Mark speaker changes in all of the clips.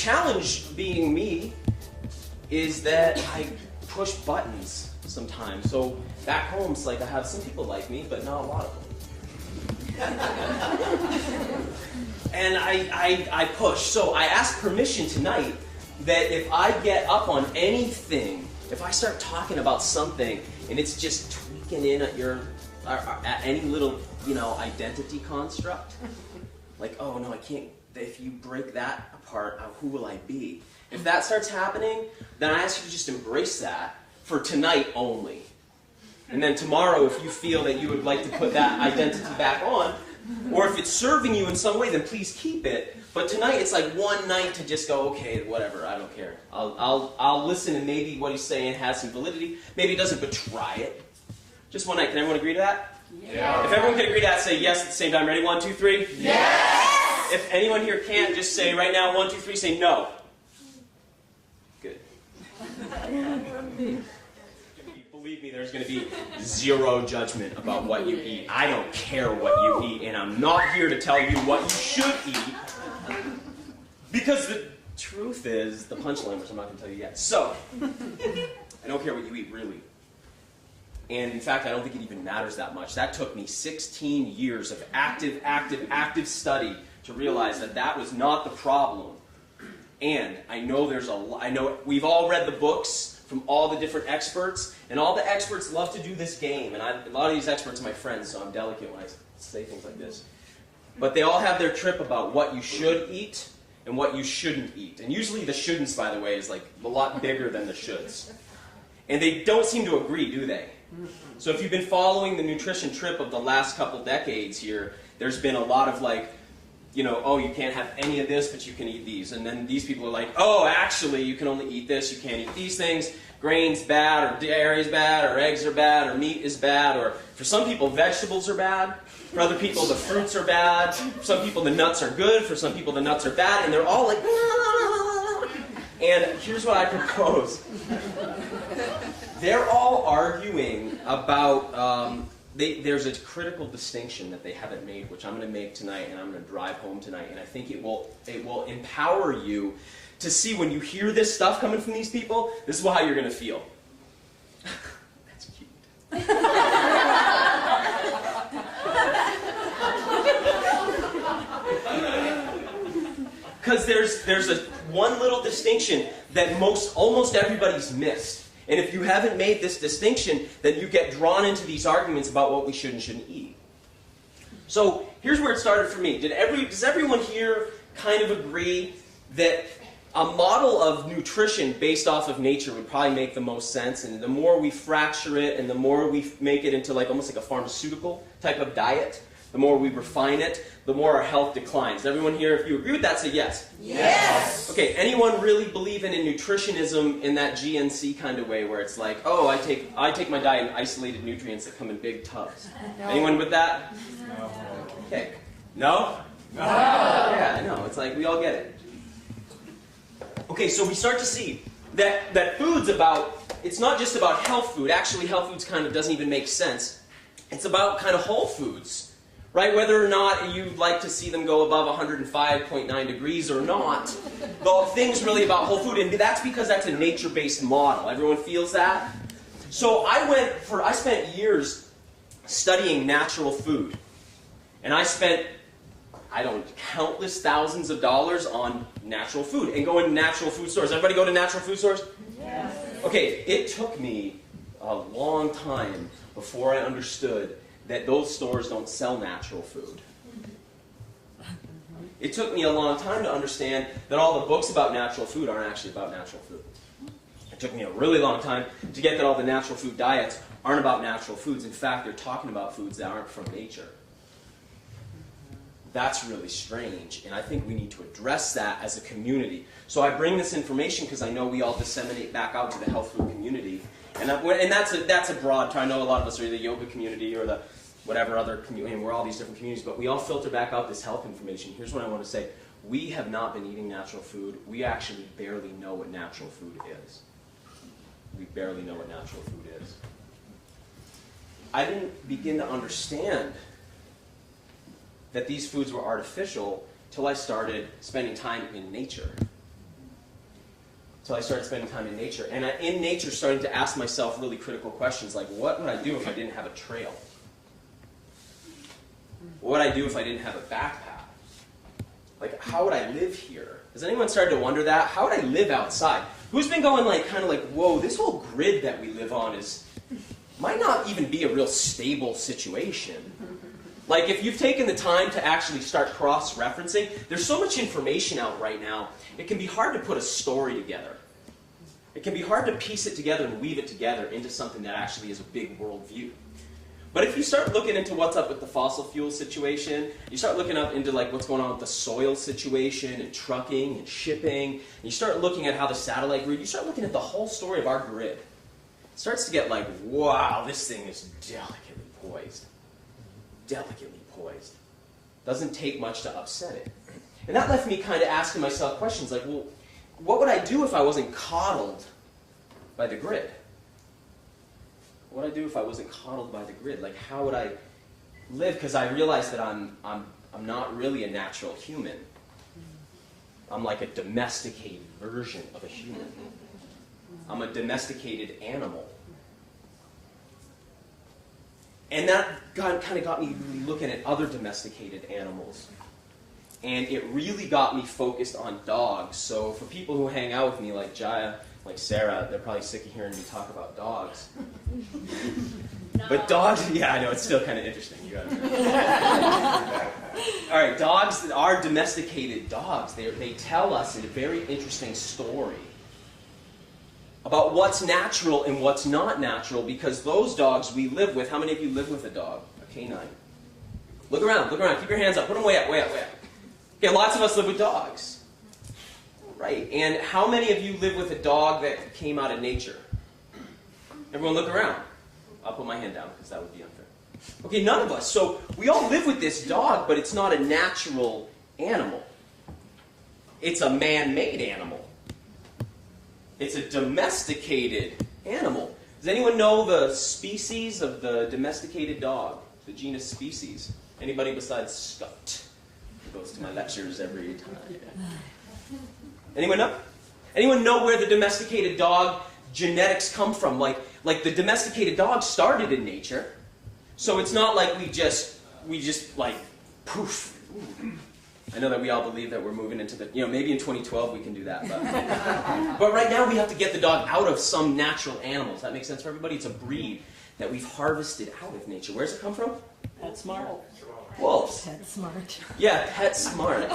Speaker 1: challenge being me is that I push buttons sometimes. So back home, it's like I have some people like me, but not a lot of them. And I push. So I ask permission tonight that if I get up on anything, if I start talking about something and it's just tweaking in at your at any little, identity construct, like, oh no, I can't, if you break that apart, who will I be? If that starts happening, then I ask you to just embrace that for tonight only. And then tomorrow, if you feel that you would like to put that identity back on, or if it's serving you in some way, then please keep it. But tonight, it's like one night to just go, okay, whatever, I don't care. I'll listen, and maybe what he's saying has some validity. Maybe it doesn't, but try it. Just one night. Can everyone agree to that?
Speaker 2: Yeah.
Speaker 1: If everyone can agree to that, say yes at the same time. Ready? 1, 2, 3.
Speaker 2: Yes!
Speaker 1: If anyone here can't, just say right now, 1, 2, 3, say no. Good. Believe me, there's going to be zero judgment about what you eat. I don't care what you eat, and I'm not here to tell you what you should eat. Because the truth is, the punchline, which I'm not going to tell you yet. So, I don't care what you eat, really. And in fact, I don't think it even matters that much. That took me 16 years of active study to realize that that was not the problem. And I know we've all read the books from all the different experts, and all the experts love to do this game. And a lot of these experts are my friends, so I'm delicate when I say things like this. But they all have their trip about what you should eat and what you shouldn't eat. And usually the shouldn'ts, by the way, is like a lot bigger than the shoulds. And they don't seem to agree, do they? So if you've been following the nutrition trip of the last couple decades here, there's been a lot of like, oh, you can't have any of this, but you can eat these. And then these people are like, oh, actually, you can only eat this, you can't eat these things. Grain's bad, or dairy is bad, or eggs are bad, or meat is bad, or for some people, vegetables are bad. For other people, the fruits are bad. For some people, the nuts are good. For some people, the nuts are bad. And they're all like, and here's what I propose. They're all arguing about, there's a critical distinction that they haven't made, which I'm going to make tonight, and I'm going to drive home tonight, and I think it will empower you to see when you hear this stuff coming from these people, this is how you're going to feel. That's cute. Because there's one little distinction that almost everybody's missed. And if you haven't made this distinction, then you get drawn into these arguments about what we should and shouldn't eat. So here's where it started for me. Does everyone here kind of agree that a model of nutrition based off of nature would probably make the most sense? And the more we fracture it and the more we make it into almost like a pharmaceutical type of diet, the more we refine it, the more our health declines. Everyone here, if you agree with that, say yes.
Speaker 2: Yes!
Speaker 1: Okay, anyone really believing in nutritionism in that GNC kind of way where it's like, oh, I take my diet in isolated nutrients that come in big tubs? No. Anyone with that?
Speaker 2: No.
Speaker 1: Okay. No?
Speaker 2: No!
Speaker 1: Yeah, I know. It's like we all get it. Okay, so we start to see that food's it's not just about health food. Actually, health foods kind of doesn't even make sense. It's about kind of whole foods. Right? Whether or not you'd like to see them go above 105.9 degrees or not, the thing's really about whole food, and that's because that's a nature-based model. Everyone feels that? So I spent years studying natural food, and I spent, countless thousands of dollars on natural food, and going to natural food stores. Everybody go to natural food stores?
Speaker 2: Yes.
Speaker 1: Okay, it took me a long time before I understood that those stores don't sell natural food. It took me a long time to understand that all the books about natural food aren't actually about natural food. It took me a really long time to get that all the natural food diets aren't about natural foods. In fact, they're talking about foods that aren't from nature. That's really strange, and I think we need to address that as a community. So I bring this information because I know we all disseminate back out to the health food community. And that's a broad term. I know a lot of us are the yoga community or the whatever other community, and we're all these different communities, but we all filter back out this health information. Here's what I want to say. We have not been eating natural food. We actually barely know what natural food is. We barely know what natural food is. I didn't begin to understand that these foods were artificial till I started spending time in nature. until I started spending time in nature. And in nature, starting to ask myself really critical questions like, what would I do if I didn't have a trail? What would I do if I didn't have a backpack? Like, how would I live here? Has anyone started to wonder that? How would I live outside? Who's been going like, kind of like, whoa, this whole grid that we live on might not even be a real stable situation. Like, if you've taken the time to actually start cross-referencing, there's so much information out right now, it can be hard to put a story together. It can be hard to piece it together and weave it together into something that actually is a big worldview. But if you start looking into what's up with the fossil fuel situation, you start looking up into like what's going on with the soil situation and trucking and shipping, and you start looking at how the satellite grid, you start looking at the whole story of our grid. It starts to get like, wow, this thing is delicately poised. Delicately poised. Doesn't take much to upset it. And that left me kind of asking myself questions like, well, what would I do if I wasn't coddled by the grid? What would I do if I wasn't coddled by the grid? Like, how would I live? Because I realized that I'm not really a natural human. I'm like a domesticated version of a human. I'm a domesticated animal. And that kind of got me really looking at other domesticated animals. And it really got me focused on dogs. So for people who hang out with me, like Jaya, like Sarah, they're probably sick of hearing me talk about dogs. No. But dogs, yeah, I know, it's still kind of interesting. You gotta All right, dogs are domesticated dogs. They tell us a very interesting story about what's natural and what's not natural, because those dogs we live with, how many of you live with a dog, a canine? Look around, keep your hands up, put them way up, way up, way up. Okay, lots of us live with dogs. Right, and how many of you live with a dog that came out of nature? Everyone look around. I'll put my hand down because that would be unfair. Okay, none of us. So we all live with this dog, but it's not a natural animal. It's a man-made animal. It's a domesticated animal. Does anyone know the species of the domesticated dog? The genus species? Anybody besides Scott? Who goes to my lectures every time. Anyone know? Anyone know where the domesticated dog genetics come from? Like the domesticated dog started in nature, so it's not like we just like poof. Ooh. I know that we all believe that we're moving into the, maybe in 2012 we can do that, but right now we have to get the dog out of some natural animals. Does that make sense for everybody? It's a breed that we've harvested out of nature. Where's it come from?
Speaker 3: That's smart.
Speaker 1: Wolves.
Speaker 3: Pet smart.
Speaker 1: Yeah, pet smart.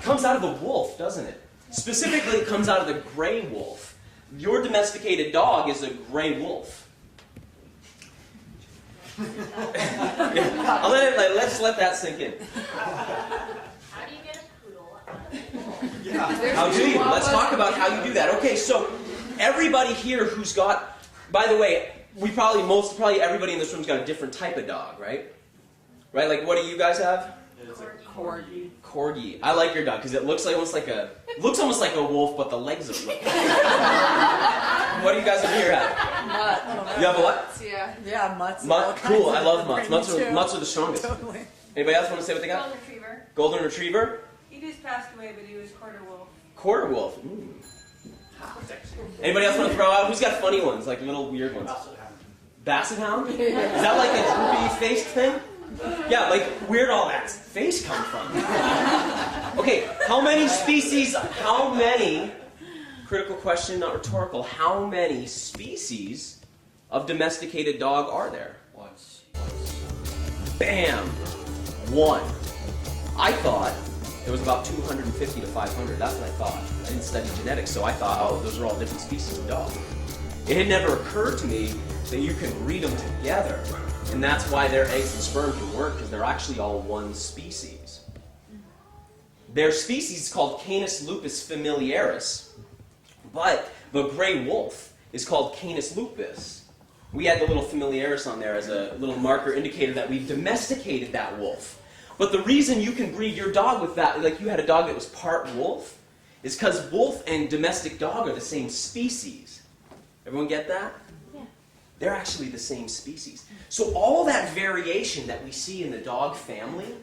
Speaker 1: Comes out of the wolf, doesn't it? Specifically, it comes out of the gray wolf. Your domesticated dog is a gray wolf. Let's let that sink in.
Speaker 2: How do you get a poodle out of a wolf?
Speaker 1: How do you? Let's talk about how you do that. Okay, so everybody here who's got, by the way, probably everybody in this room's got a different type of dog, right? Right? Like, what do you guys have?
Speaker 3: Corgi.
Speaker 1: Corgi. I like your dog because it looks almost like a wolf, but the legs are like. What do you guys over here have?
Speaker 3: Mutt.
Speaker 1: You have a what?
Speaker 3: Yeah, mutts.
Speaker 1: Mutt. Cool. I love mutts. Mutts are the strongest.
Speaker 3: Totally.
Speaker 1: Anybody else want to say what they got?
Speaker 4: Golden retriever.
Speaker 1: Golden retriever.
Speaker 4: He just passed away, but he was quarter wolf.
Speaker 1: Quarter wolf. Ooh. Anybody else want to throw out? Who's got funny ones, like little weird ones? Basset hound. Is that like a droopy faced thing? Yeah, like where'd all that face come from? Okay, how many, critical question, not rhetorical, how many species of domesticated dog are there? Bam! One. I thought it was about 250 to 500. That's what I thought. I didn't study genetics, so I thought, oh, those are all different species of dog. It had never occurred to me that you can breed them together. And that's why their eggs and sperm can work, because they're actually all one species. Their species is called Canis lupus familiaris, but the gray wolf is called Canis lupus. We had the little familiaris on there as a little marker indicator that we've domesticated that wolf. But the reason you can breed your dog with that, like you had a dog that was part wolf, is because wolf and domestic dog are the same species. Everyone get that? They're actually the same species. So all that variation that we see in the dog family,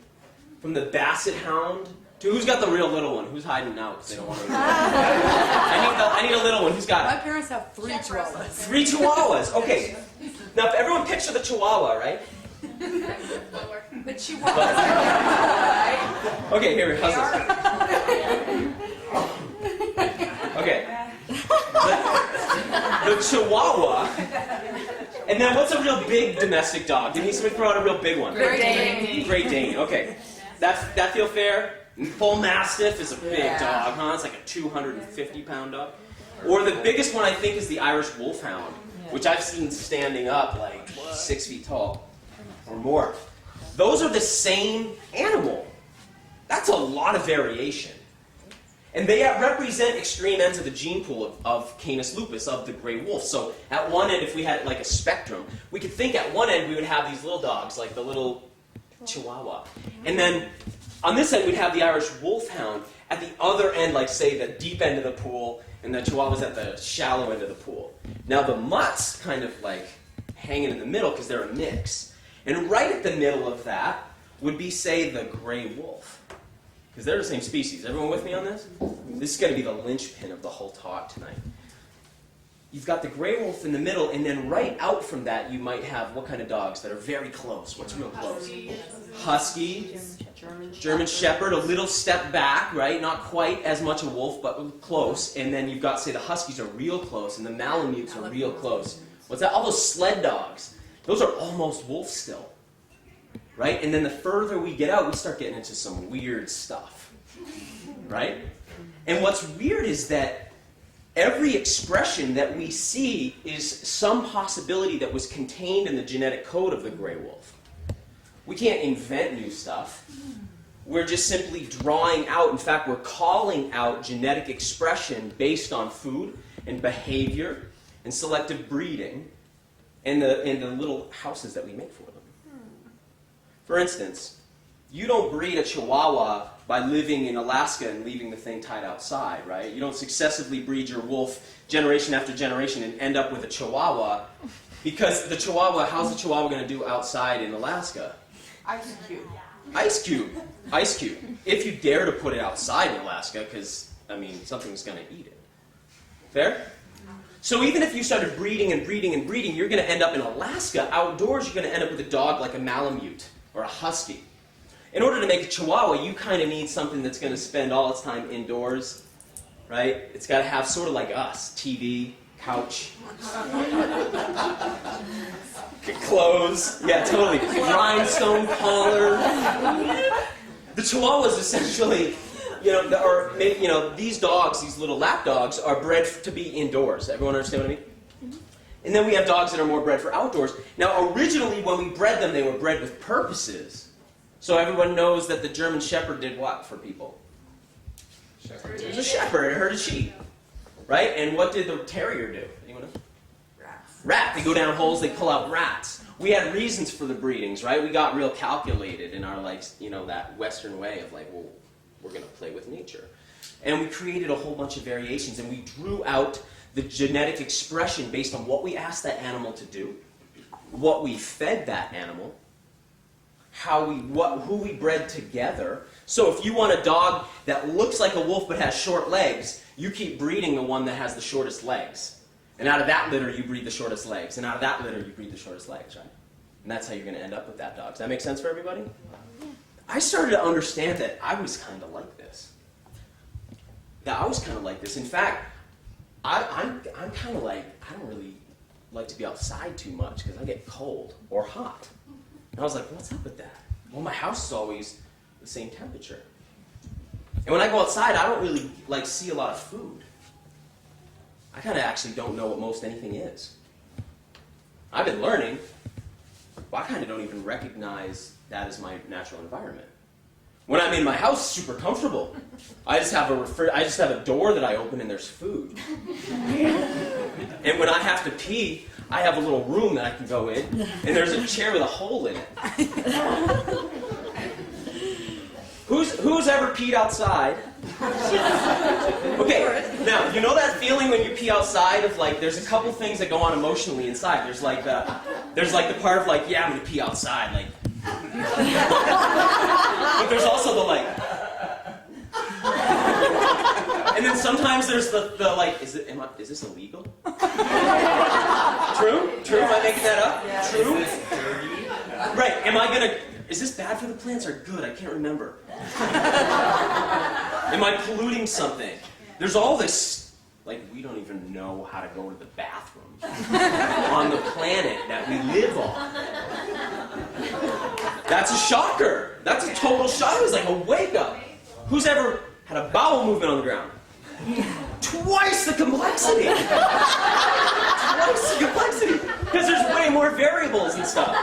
Speaker 1: from the basset hound Who's got the real little one? Who's hiding now because they don't want to? I need a little one. Who's got
Speaker 3: My
Speaker 1: it?
Speaker 3: parents have 3 chihuahuas.
Speaker 1: 3 chihuahuas. Okay. Now, if everyone picture the chihuahua, right?
Speaker 3: The chihuahuas.
Speaker 1: Okay, here, how's this? Okay. The chihuahua. And then what's a real big domestic dog? Give me somebody throw out a real big one.
Speaker 3: Great Dane.
Speaker 1: Great Dane. Okay. That feel fair? Bull Mastiff is a big dog, huh? It's like a 250-pound dog. Or the biggest one I think is the Irish Wolfhound, which I've seen standing up like 6 feet tall or more. Those are the same animal. That's a lot of variation. And they represent extreme ends of the gene pool of Canis lupus, of the gray wolf. So at one end, if we had like a spectrum, we could think at one end we would have these little dogs, like the little Chihuahua. And then on this end, we'd have the Irish Wolfhound. At the other end, like say the deep end of the pool, and the Chihuahua's at the shallow end of the pool. Now the mutts kind of like hanging in the middle because they're a mix. And right at the middle of that would be, say, the gray wolf. Because they're the same species. Everyone with me on this? This is going to be the linchpin of the whole talk tonight. You've got the gray wolf in the middle, and then right out from that you might have what kind of dogs that are very close? What's real close? Husky, German Shepherd, a little step back, right? Not quite as much a wolf, but close. And then you've got, say, the Huskies are real close, and the Malamutes are real close. What's that? All those sled dogs. Those are almost wolves still, right? And then the further we get out, we start getting into some weird stuff, right? And what's weird is that every expression that we see is some possibility that was contained in the genetic code of the gray wolf. We can't invent new stuff. We're just simply drawing out, in fact, we're calling out genetic expression based on food and behavior and selective breeding and the little houses that we make for them. For instance, you don't breed a Chihuahua by living in Alaska and leaving the thing tied outside, right? You don't successively breed your wolf generation after generation and end up with a Chihuahua because the Chihuahua, how's the Chihuahua going to do outside in Alaska?
Speaker 3: Ice cube.
Speaker 1: Ice cube. Ice cube. If you dare to put it outside in Alaska, because, I mean, something's going to eat it. Fair? So even if you started breeding and breeding and breeding, you're going to end up in Alaska. Outdoors, you're going to end up with a dog like a Malamute or a Husky. In order to make a Chihuahua, you kind of need something that's going to spend all its time indoors, right? It's got to have sort of like us, TV, couch, clothes, yeah, totally, rhinestone collar. The Chihuahuas essentially, these dogs, these little lap dogs, are bred to be indoors. Everyone understand what I mean? And then we have dogs that are more bred for outdoors. Now, originally, when we bred them, they were bred with purposes. So everyone knows that the German Shepherd did what for people? It was a shepherd. It herded sheep. Right? And what did the terrier do? Anyone know?
Speaker 3: Rats.
Speaker 1: Rat. They go down holes, they pull out rats. We had reasons for the breedings, right? We got real calculated in our, that Western way of well, we're going to play with nature. And we created a whole bunch of variations, and we drew out the genetic expression based on what we asked that animal to do, what we fed that animal, who we bred together. So if you want a dog that looks like a wolf but has short legs, you keep breeding the one that has the shortest legs. And out of that litter, you breed the shortest legs. And out of that litter, you breed the shortest legs, right? And that's how you're going to end up with that dog. Does that make sense for everybody? I started to understand that I was kind of like this. Yeah, I was kind of like this. In fact, I'm kind of like, I don't really like to be outside too much because I get cold or hot. And I was like, what's up with that? Well, my house is always the same temperature. And when I go outside, I don't really see a lot of food. I kind of actually don't know what most anything is. I've been learning, but I kind of don't even recognize that as my natural environment. When I'm in my house, super comfortable. I just have a door that I open and there's food. And when I have to pee, I have a little room that I can go in, and there's a chair with a hole in it. Who's ever peed outside? Okay, now, you know that feeling when you pee outside of there's a couple things that go on emotionally inside. There's the part of yeah, I'm gonna pee outside, but there's also the And then sometimes there's the like, is this illegal? True? True? Am I making that up?
Speaker 3: Yeah.
Speaker 1: True?
Speaker 5: Is this dirty?
Speaker 1: Right, is this bad for the plants or good? I can't remember. Am I polluting something? There's all this, like, we don't even know how to go to the bathroom on the planet that we live on. That's a shocker. That's a total shocker. It's like a wake up. Who's ever had a bowel movement on the ground? Twice the complexity. Twice the complexity. Because there's way more variables and stuff.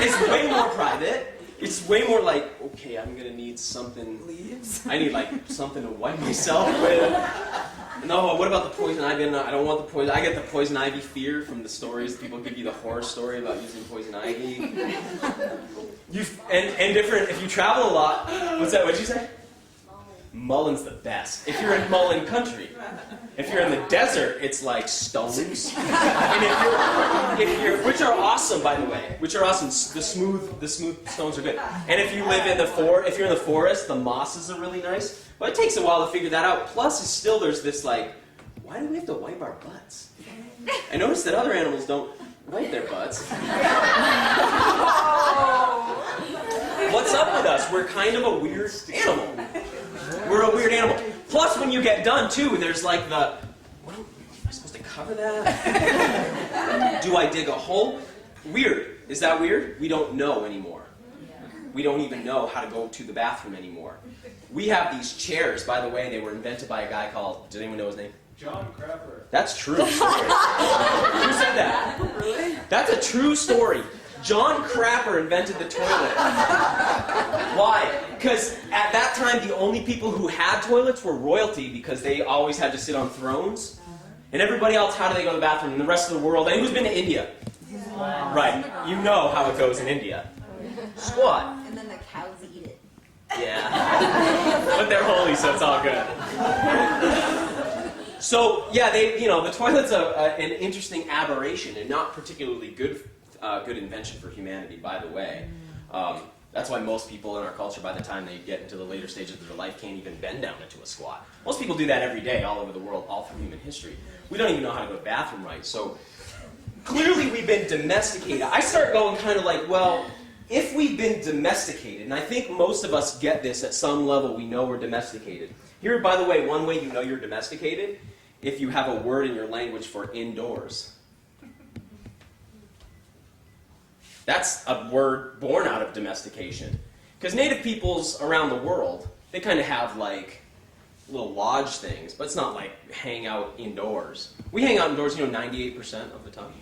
Speaker 1: It's way more private. It's way more like, okay, I'm going to need something.
Speaker 3: Leaves.
Speaker 1: I need like something to wipe myself with. No, what about the poison ivy? No, I don't want the poison. I get the poison ivy fear from the stories. People give you the horror story about using poison ivy. And different, if you travel a lot, what's that, what'd you say? Mullen's the best. If you're in Mullen country. If you're in the desert, it's like stones. And if you're, which are awesome, by the way. Which are awesome. The smooth stones are good. And if you live in if you're in the forest, the mosses are really nice. But it takes a while to figure that out. Plus, there's this like, why do we have to wipe our butts? I noticed that other animals don't wipe their butts. What's up with us? We're kind of a weird animal. We're a weird animal. Plus, when you get done, too, there's like am I supposed to cover that? Do I dig a hole? Weird. Is that weird? We don't know anymore. We don't even know how to go to the bathroom anymore. We have these chairs, by the way, they were invented by a guy called, does anyone know his name?
Speaker 5: John Crapper.
Speaker 1: That's true. Who said that?
Speaker 3: Really?
Speaker 1: That's a true story. John Crapper invented the toilet. Why? Because at that time, the only people who had toilets were royalty because they always had to sit on thrones. And everybody else, how do they go to the bathroom? And the rest of the world, and who's been to India? Right. You know how it goes in India. Squat.
Speaker 3: And then the cows eat it.
Speaker 1: Yeah. But they're holy, so it's all good. So, yeah, the toilet's an interesting aberration and not particularly good invention for humanity, by the way. That's why most people in our culture, by the time they get into the later stages of their life, can't even bend down into a squat. Most people do that every day, all over the world, all through human history. We don't even know how to go to the bathroom right. So, clearly we've been domesticated. I start going kind of like, well, if we've been domesticated, and I think most of us get this at some level, we know we're domesticated. Here, by the way, one way you know you're domesticated, if you have a word in your language for indoors. That's a word born out of domestication. Because native peoples around the world, they kind of have like little lodge things, but it's not like hang out indoors. We hang out indoors, 98% of the time.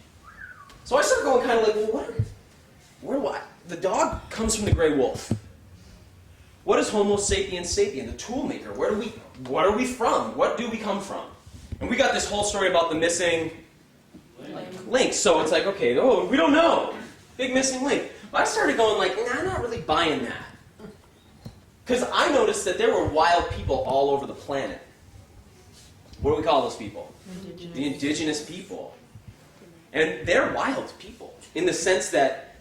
Speaker 1: So I start going kind of like, well, what? The dog comes from the gray wolf. What is Homo sapiens sapien, the tool maker? What are we from? What do we come from? And we got this whole story about the missing link. So it's like, okay, we don't know. Big missing link. But I started going like, nah, I'm not really buying that. Because I noticed that there were wild people all over the planet. What do we call those people? The indigenous people. And they're wild people. In the sense that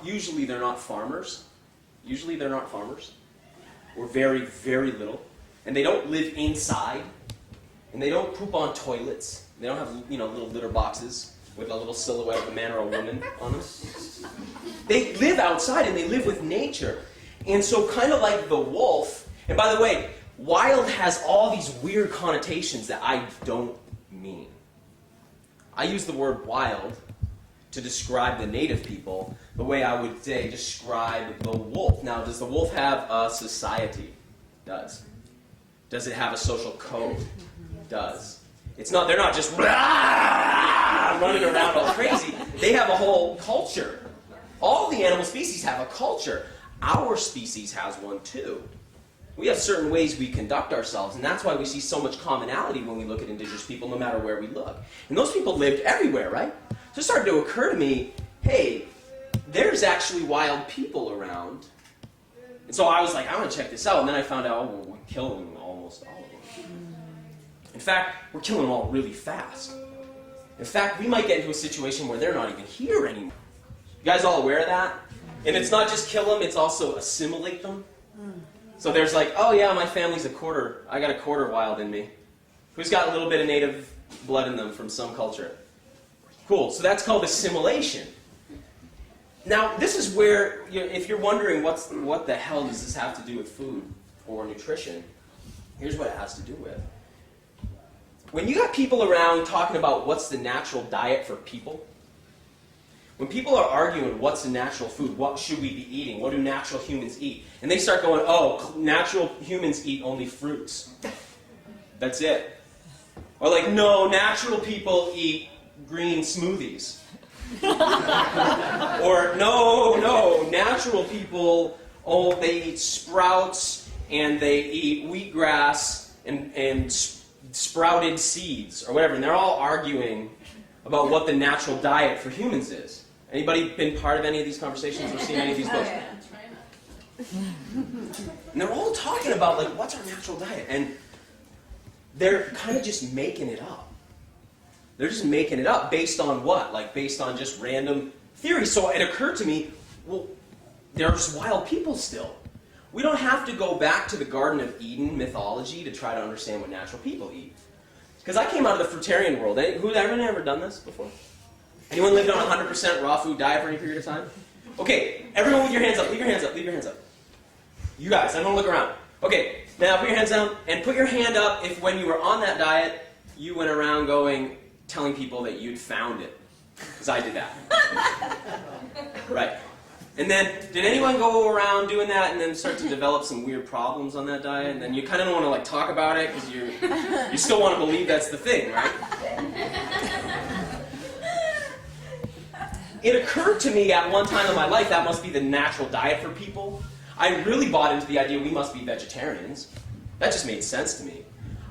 Speaker 1: usually they're not farmers. Usually they're not farmers. Or very, very little. And they don't live inside. And they don't poop on toilets. They don't have, little litter boxes with a little silhouette of a man or a woman on them. They live outside and they live with nature. And so kind of like the wolf, and by the way, wild has all these weird connotations that I don't mean. I use the word wild to describe the native people the way I would say describe the wolf. Now, does the wolf have a society? Does. Does it have a social code? Does. They're not just running around all crazy. They have a whole culture. All the animal species have a culture. Our species has one too. We have certain ways we conduct ourselves, and that's why we see so much commonality when we look at indigenous people, no matter where we look. And those people lived everywhere, right? So it started to occur to me, hey, there's actually wild people around. And so I was like, I want to check this out. And then I found out, we're killing almost all of them. In fact, we're killing them all really fast. In fact, we might get into a situation where they're not even here anymore. You guys all aware of that? And it's not just kill them, it's also assimilate them. So there's like, oh yeah, my family's I got a quarter wild in me. Who's got a little bit of native blood in them from some culture? Cool. So that's called assimilation. Now, this is where, if you're wondering what the hell does this have to do with food or nutrition, here's what it has to do with. When you got people around talking about what's the natural diet for people, when people are arguing what's the natural food, what should we be eating, what do natural humans eat, and they start going, oh, natural humans eat only fruits. That's it. Or like, no, natural people eat green smoothies. Or no, natural people, they eat sprouts and they eat wheatgrass and sprouted seeds or whatever. And they're all arguing about what the natural diet for humans is. Anybody been part of any of these conversations or seen any of these books? And they're all talking about, like, what's our natural diet? And they're kind of just making it up. They're just making it up based on what? Like, based on just random theories. So it occurred to me, well, they're just wild people still. We don't have to go back to the Garden of Eden mythology to try to understand what natural people eat. Because I came out of the fruitarian world. Anyone ever done this before? Anyone lived on a 100% raw food diet for any period of time? Okay, everyone with your hands up. Leave your hands up. Leave your hands up. You guys, everyone look around. Okay, now put your hands down and put your hand up if when you were on that diet, you went around telling people that you'd found it. Because I did that. Right. And then, did anyone go around doing that and then start to develop some weird problems on that diet? And then you kind of don't want to talk about it because you still want to believe that's the thing, right? It occurred to me at one time in my life that must be the natural diet for people. I really bought into the idea we must be vegetarians. That just made sense to me.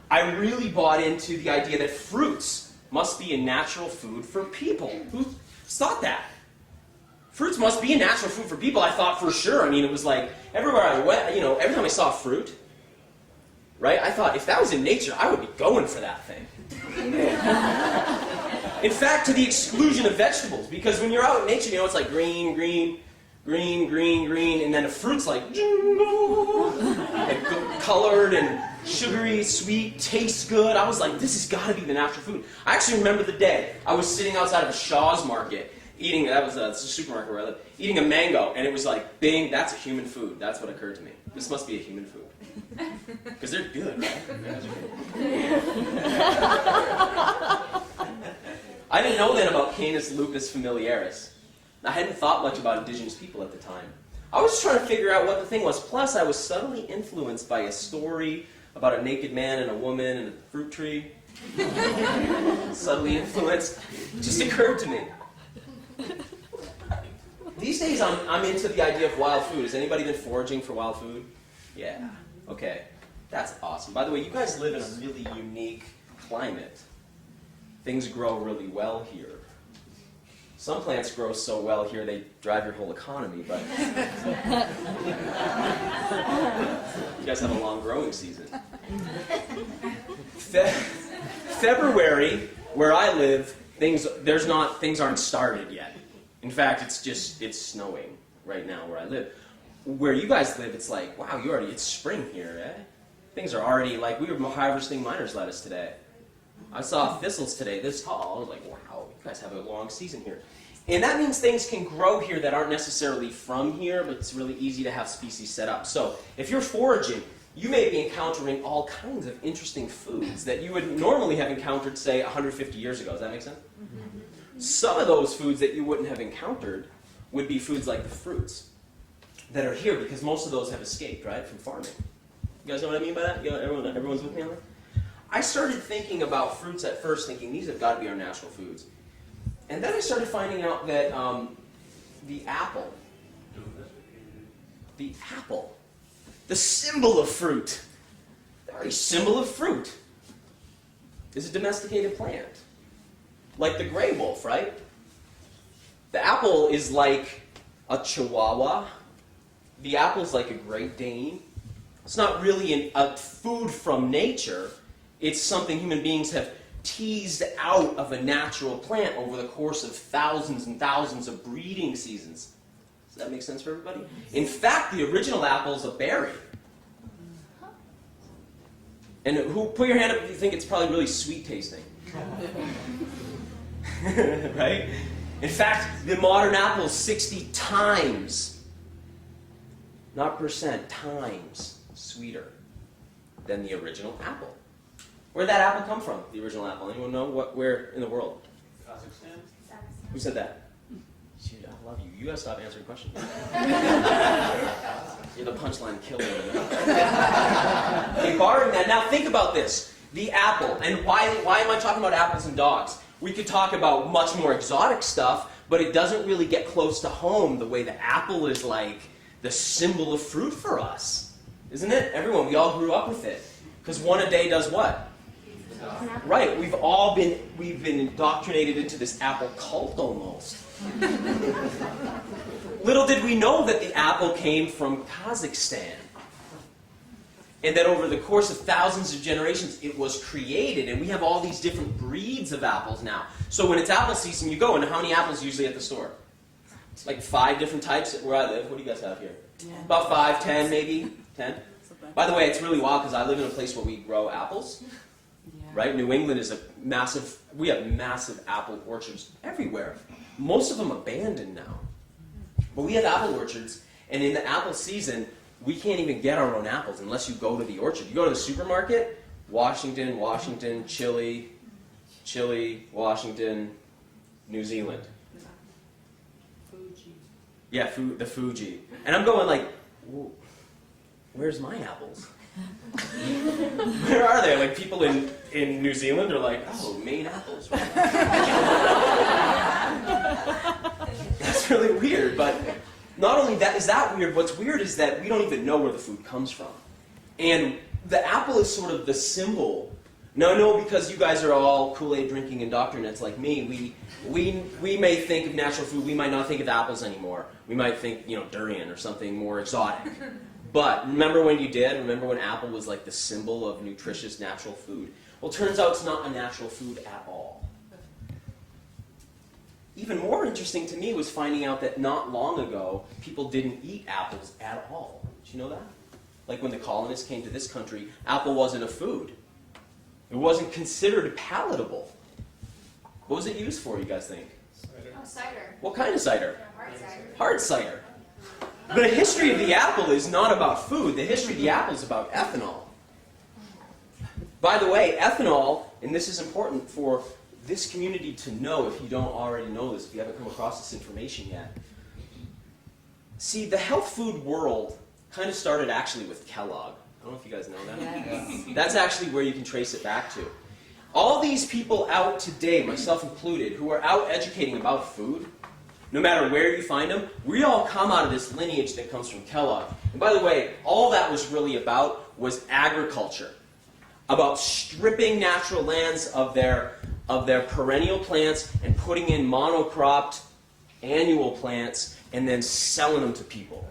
Speaker 1: I really bought into the idea that fruits must be a natural food for people. Who thought that? Fruits must be a natural food for people. I thought for sure. I mean, it was like everywhere I went, every time I saw fruit, right? I thought if that was in nature, I would be going for that thing. In fact, to the exclusion of vegetables, because when you're out in nature, it's like green, green, green, green, green, and then a fruit's like colored and sugary, sweet, tastes good. I was like, this has got to be the natural food. I actually remember the day I was sitting outside of a Shaw's Market eating, that was a supermarket where I live, eating a mango, and it was like, bing, that's a human food. That's what occurred to me. This must be a human food. Because they're good, right? I didn't know then about Canis lupus familiaris. I hadn't thought much about indigenous people at the time. I was just trying to figure out what the thing was. Plus, I was subtly influenced by a story about a naked man and a woman and a fruit tree. Subtly influenced. It just occurred to me. These days, I'm into the idea of wild food. Has anybody been foraging for wild food? Yeah. Okay. That's awesome. By the way, you guys live in a really unique climate. Things grow really well here. Some plants grow so well here they drive your whole economy, but you guys have a long growing season. February, where I live, things aren't started yet. In fact, it's snowing right now where I live. Where you guys live, it's like, wow, it's spring here, eh? Things are already, like, we were harvesting miner's lettuce today. I saw thistles today this tall. I was like, wow, you guys have a long season here. And that means things can grow here that aren't necessarily from here, but it's really easy to have species set up. So if you're foraging, you may be encountering all kinds of interesting foods that you would normally have encountered, say, 150 years ago. Does that make sense? Mm-hmm. Some of those foods that you wouldn't have encountered would be foods like the fruits that are here, because most of those have escaped, right, from farming. You guys know what I mean by that? Everyone's with me on that? I started thinking about fruits at first, thinking these have got to be our natural foods. And then I started finding out that the apple, the symbol of fruit, the very symbol of fruit, is a domesticated plant. Like the gray wolf, right? The apple is like a chihuahua. The apple is like a Great Dane. It's not really a food from nature. It's something human beings have teased out of a natural plant over the course of thousands and thousands of breeding seasons. Does that make sense for everybody? In fact, the original apple is a berry. And who, put your hand up if you think it's probably really sweet tasting. Right? In fact, the modern apple is 60 times, not percent, times sweeter than the original apple. Where did that apple come from, the original apple? Anyone know where in the world?
Speaker 5: Kazakhstan?
Speaker 1: Who said that? Dude, I love you. You gotta stop answering questions. You're the punchline killer. Okay, barring that, now think about this. The apple, and why am I talking about apples and dogs? We could talk about much more exotic stuff, but it doesn't really get close to home the way the apple is like the symbol of fruit for us. Isn't it? Everyone, we all grew up with it. Because one a day does what? Right, we've been indoctrinated into this apple cult almost. Little did we know that the apple came from Kazakhstan. And that over the course of thousands of generations, it was created. And we have all these different breeds of apples now. So when it's apple season, you go, and how many apples usually at the store? It's like 5 different types where I live. What do you guys have here?
Speaker 3: 10.
Speaker 1: About 5, 10 maybe? 10? By the way, it's really wild because I live in a place where we grow apples. Right? New England is we have massive apple orchards everywhere. Most of them abandoned now. But we have apple orchards, and in the apple season, we can't even get our own apples unless you go to the orchard. You go to the supermarket, Washington, Chile, Washington, New Zealand.
Speaker 3: Fuji.
Speaker 1: Yeah, the Fuji. And I'm going like, where's my apples? Where are they? Like people in New Zealand are like, oh, Maine apples. Right? That's really weird, but not only that is that weird, what's weird is that we don't even know where the food comes from. And the apple is sort of the symbol. No, because you guys are all Kool-Aid drinking indoctrinates like me, we may think of natural food, we might not think of apples anymore. We might think, durian or something more exotic. But remember when you did? Remember when apple was like the symbol of nutritious natural food? Well, it turns out it's not a natural food at all. Even more interesting to me was finding out that not long ago, people didn't eat apples at all. Did you know that? Like when the colonists came to this country, apple wasn't a food. It wasn't considered palatable. What was it used for, you guys think?
Speaker 5: Cider.
Speaker 2: Oh, cider.
Speaker 1: What kind of cider?
Speaker 2: Hard cider.
Speaker 1: Hard cider. The history of the apple is not about food. The history of the apple is about ethanol. By the way, ethanol, and this is important for this community to know if you don't already know this, if you haven't come across this information yet. See, the health food world kind of started actually with Kellogg. I don't know if you guys know that.
Speaker 3: Yes.
Speaker 1: That's actually where you can trace it back to. All these people out today, myself included, who are out educating about food, no matter where you find them, we all come out of this lineage that comes from Kellogg. And by the way, all that was really about was agriculture. About stripping natural lands of their perennial plants and putting in monocropped annual plants and then selling them to people.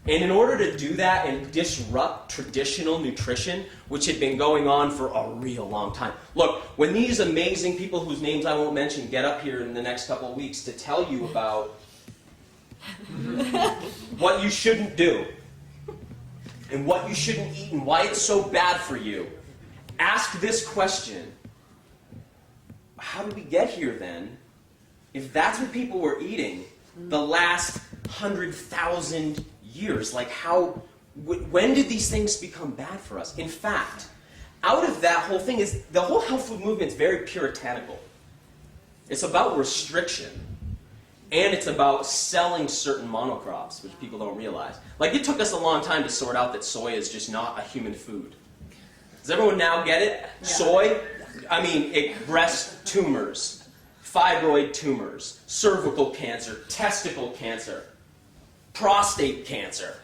Speaker 1: And in order to do that and disrupt traditional nutrition, which had been going on for a real long time. Look, when these amazing people whose names I won't mention get up here in the next couple of weeks to tell you about what you shouldn't do and what you shouldn't eat and why it's so bad for you, ask this question. How did we get here then? If that's what people were eating the last 100,000 years, like when did these things become bad for us? In fact, out of that whole thing is, the whole health food movement is very puritanical. It's about restriction. And it's about selling certain monocrops, which people don't realize. Like, it took us a long time to sort out that soy is just not a human food. Does everyone now get it? Yeah. Soy, breast tumors, fibroid tumors, cervical cancer, testicle cancer, prostate cancer,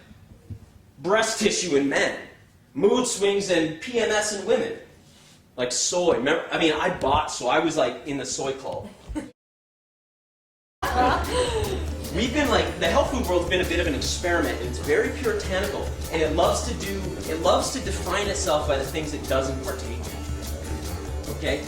Speaker 1: breast tissue in men, mood swings and PMS in women. Like soy. Remember, I bought soy. I was like in the soy club. We've been the health food world's been a bit of an experiment, and it's very puritanical, and it loves to define itself by the things it doesn't partake in. Okay?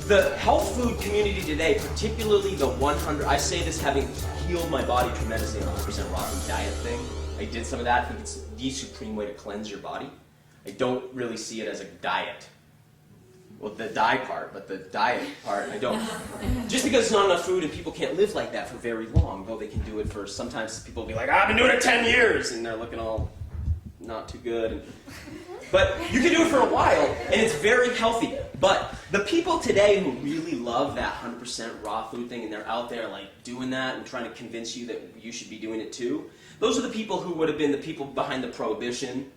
Speaker 1: The health food community today, particularly the 100, I say this having healed my body tremendously on the 100% raw food diet thing. I did some of that. I think it's the supreme way to cleanse your body. I don't really see it as a diet. Well, the die part, but the diet part, I don't. Just because there's not enough food and people can't live like that for very long, though they can do it for, sometimes people will be like, I've been doing it 10 years, and they're looking all not too good. But you can do it for a while, and it's very healthy. But the people today who really love that 100% raw food thing, and they're out there like doing that and trying to convince you that you should be doing it too, those are the people who would have been the people behind the Prohibition.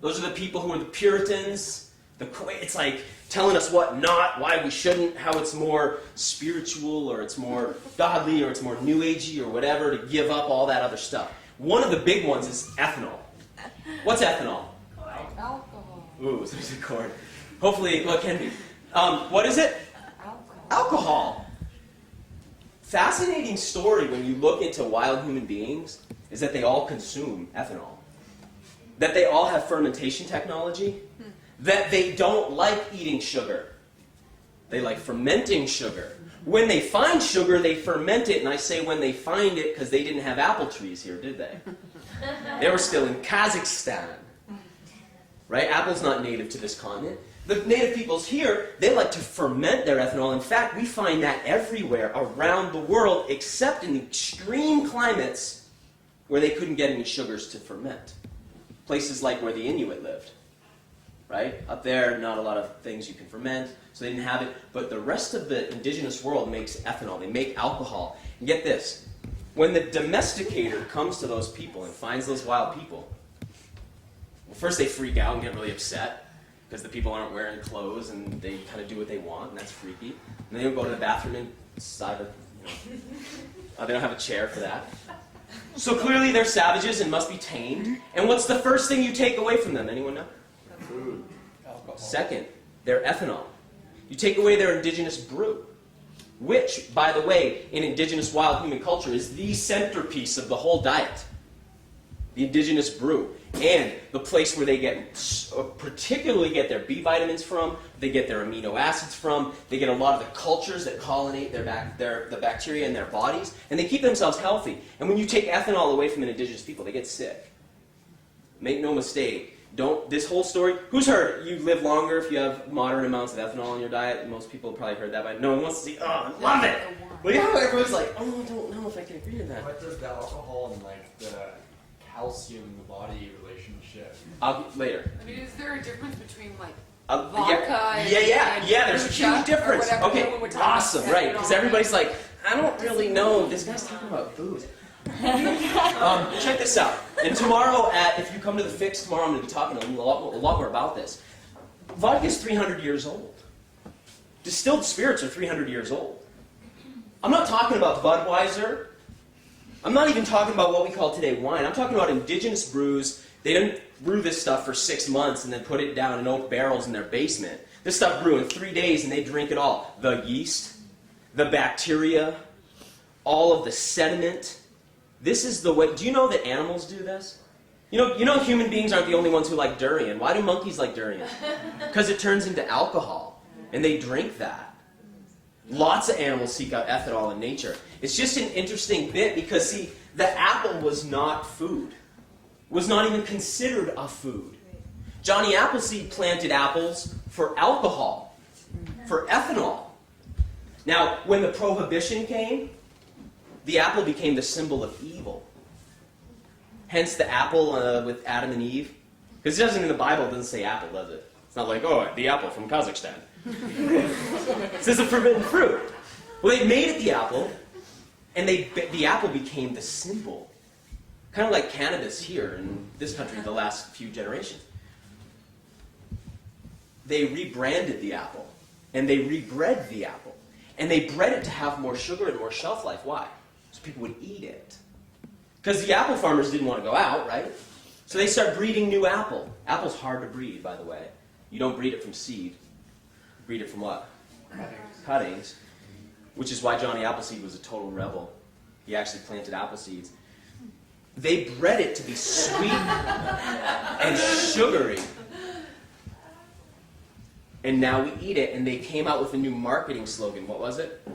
Speaker 1: Those are the people who are the Puritans. It's like telling us what not, why we shouldn't, how it's more spiritual or it's more godly or it's more new agey or whatever, to give up all that other stuff. One of the big ones is ethanol. What's ethanol?
Speaker 3: Alcohol.
Speaker 1: Ooh, there's a chord. Hopefully, well, it can be. What is it? Alcohol. Fascinating story when you look into wild human beings is that they all consume ethanol. That they all have fermentation technology. That they don't like eating sugar. They like fermenting sugar. When they find sugar, they ferment it. And I say when they find it because they didn't have apple trees here, did they? They were still in Kazakhstan. Right? Apple's not native to this continent. The native peoples here, they like to ferment their ethanol. In fact, we find that everywhere around the world, except in extreme climates where they couldn't get any sugars to ferment. Places like where the Inuit lived. Right? Up there, not a lot of things you can ferment, so they didn't have it. But the rest of the indigenous world makes ethanol. They make alcohol. And get this. When the domesticator comes to those people and finds those wild people, well, first they freak out and get really upset because the people aren't wearing clothes and they kind of do what they want, and that's freaky. And they go to the bathroom inside of, they don't have a chair for that. So clearly they're savages and must be tamed. And what's the first thing you take away from them? Anyone know?
Speaker 5: Food. Alcohol.
Speaker 1: Second, their ethanol. You take away their indigenous brew, which, by the way, in indigenous wild human culture is the centerpiece of the whole diet. The indigenous brew. And the place where they particularly get their B vitamins from, they get their amino acids from, they get a lot of the cultures that colonate the bacteria in their bodies, and they keep themselves healthy. And when you take ethanol away from an indigenous people, they get sick. Make no mistake. This whole story, who's heard you live longer if you have moderate amounts of ethanol in your diet? Most people have probably heard that, but no one wants to see, I love it! Well, you know how everyone's like, I don't know if I can agree to that.
Speaker 5: What does the alcohol and like the calcium in the body relationship?
Speaker 1: Later.
Speaker 3: I mean, is there a difference between like
Speaker 1: Vodka
Speaker 3: and
Speaker 1: there's a huge difference. Okay, awesome,
Speaker 3: about
Speaker 1: right, because everybody's like, I don't really know, this guy's talking about booze. Check this out. And tomorrow, if you come to the Fix tomorrow, I'm going to be talking a lot more about this. Vodka is 300 years old. Distilled spirits are 300 years old. I'm not talking about Budweiser. I'm not even talking about what we call today wine. I'm talking about indigenous brews. They didn't brew this stuff for 6 months and then put it down in oak barrels in their basement. This stuff grew in 3 days and they drink it all. The yeast, the bacteria, all of the sediment. This is the way. Do you know that animals do this? You know human beings aren't the only ones who like durian. Why do monkeys like durian? Because it turns into alcohol, and they drink that. Lots of animals seek out ethanol in nature. It's just an interesting bit because, see, the apple was not food. Was not even considered a food. Johnny Appleseed planted apples for alcohol, for ethanol. Now, when the Prohibition came, the apple became the symbol of evil. Hence the apple with Adam and Eve. Because it doesn't in the Bible, it doesn't say apple, does it? It's not like, oh, the apple from Kazakhstan. It says a forbidden fruit. Well, they made it the apple, and the apple became the symbol. Kind of like cannabis here in this country the last few generations. They rebranded the apple, and they rebred the apple. And they bred it to have more sugar and more shelf life. Why? So people would eat it. Because the apple farmers didn't want to go out, right? So they start breeding new apple. Apple's hard to breed, by the way. You don't breed it from seed. You breed it from what? Cuttings. Which is why Johnny Appleseed was a total rebel. He actually planted apple seeds. They bred it to be sweet and sugary. And now we eat it, and they came out with a new marketing slogan. What was it? You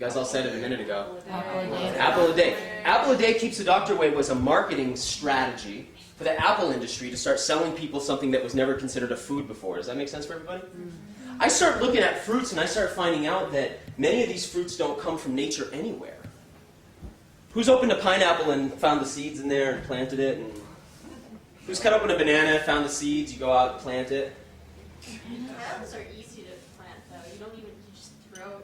Speaker 1: guys all said it a minute ago.
Speaker 2: Apple a day.
Speaker 1: Apple a day. Apple a day keeps the doctor away was a marketing strategy for the Apple industry to start selling people something that was never considered a food before. Does that make sense for everybody? I start looking at fruits and I start finding out that many of these fruits don't come from nature anywhere. Who's opened a pineapple and found the seeds in there and planted it? And who's cut open a banana, found the seeds, you go out and plant it?
Speaker 2: Pineapples are easy to plant, though. You don't even, you just throw,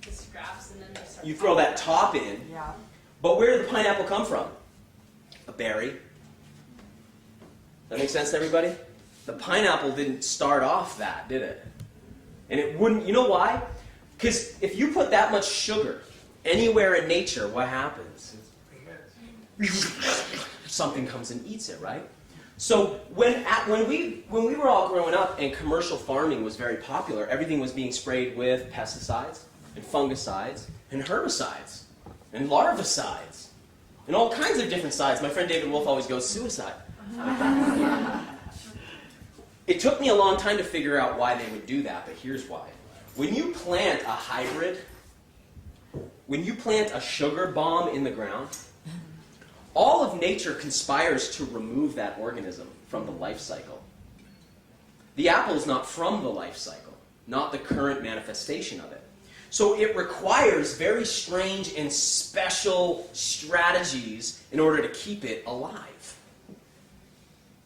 Speaker 2: the scraps and then they start.
Speaker 1: You throw that top in.
Speaker 3: Yeah.
Speaker 1: But where did the pineapple come from? A berry. That make sense to everybody? The pineapple didn't start off that, did it? And it wouldn't, you know why? Because if you put that much sugar anywhere in nature, what happens? Something comes and eats it, right? So when we were all growing up and commercial farming was very popular, everything was being sprayed with pesticides and fungicides and herbicides and larvicides and all kinds of different sides. My friend David Wolf always goes, suicide. It took me a long time to figure out why they would do that, but here's why. When you plant a hybrid, when you plant a sugar bomb in the ground, all of nature conspires to remove that organism from the life cycle. The apple is not from the life cycle, not the current manifestation of it. So it requires very strange and special strategies in order to keep it alive.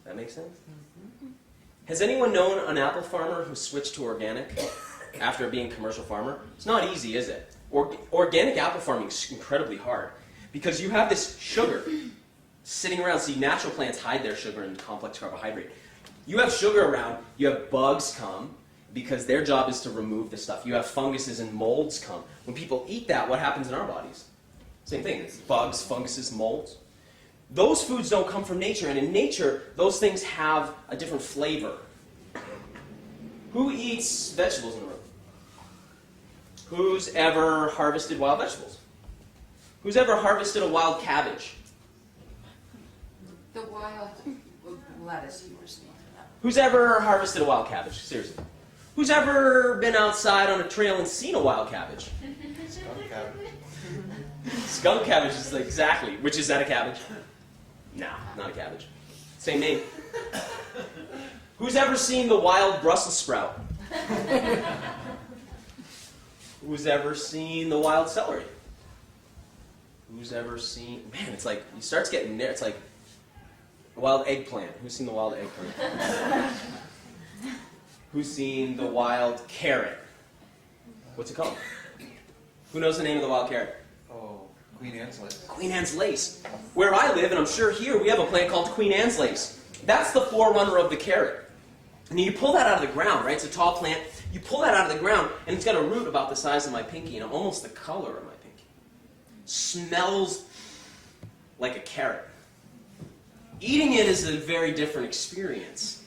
Speaker 1: That make sense? Has anyone known an apple farmer who switched to organic after being a commercial farmer? It's not easy, is it? Organic apple farming is incredibly hard because you have this sugar sitting around. See, natural plants hide their sugar in complex carbohydrate. You have sugar around, you have bugs come because their job is to remove the stuff. You have funguses and molds come. When people eat that, what happens in our bodies? Same thing. It's bugs, funguses, molds. Those foods don't come from nature, and in nature, those things have a different flavor. Who eats vegetables in the room? Who's ever harvested wild vegetables? Who's ever harvested a wild cabbage?
Speaker 3: The wild lettuce you were speaking of.
Speaker 1: Who's ever harvested a wild cabbage? Seriously. Who's ever been outside on a trail and seen a wild cabbage?
Speaker 5: Skunk cabbage.
Speaker 1: Skunk cabbage is like, exactly. Which is that a cabbage? No, not a cabbage. Same name. Who's ever seen the wild Brussels sprout? Who's ever seen the wild celery? Who's ever seen... Man, it's like, it starts getting there. It's like wild eggplant. Who's seen the wild eggplant? Who's seen the wild carrot? What's it called? Who knows the name of the wild carrot?
Speaker 5: Oh, Queen Anne's lace.
Speaker 1: Queen Anne's lace. Where I live, and I'm sure here, we have a plant called Queen Anne's lace. That's the forerunner of the carrot. And you pull that out of the ground, right? It's a tall plant. You pull that out of the ground, and it's got a root about the size of my pinky, and almost the color of my pinky. Smells like a carrot. Eating it is a very different experience.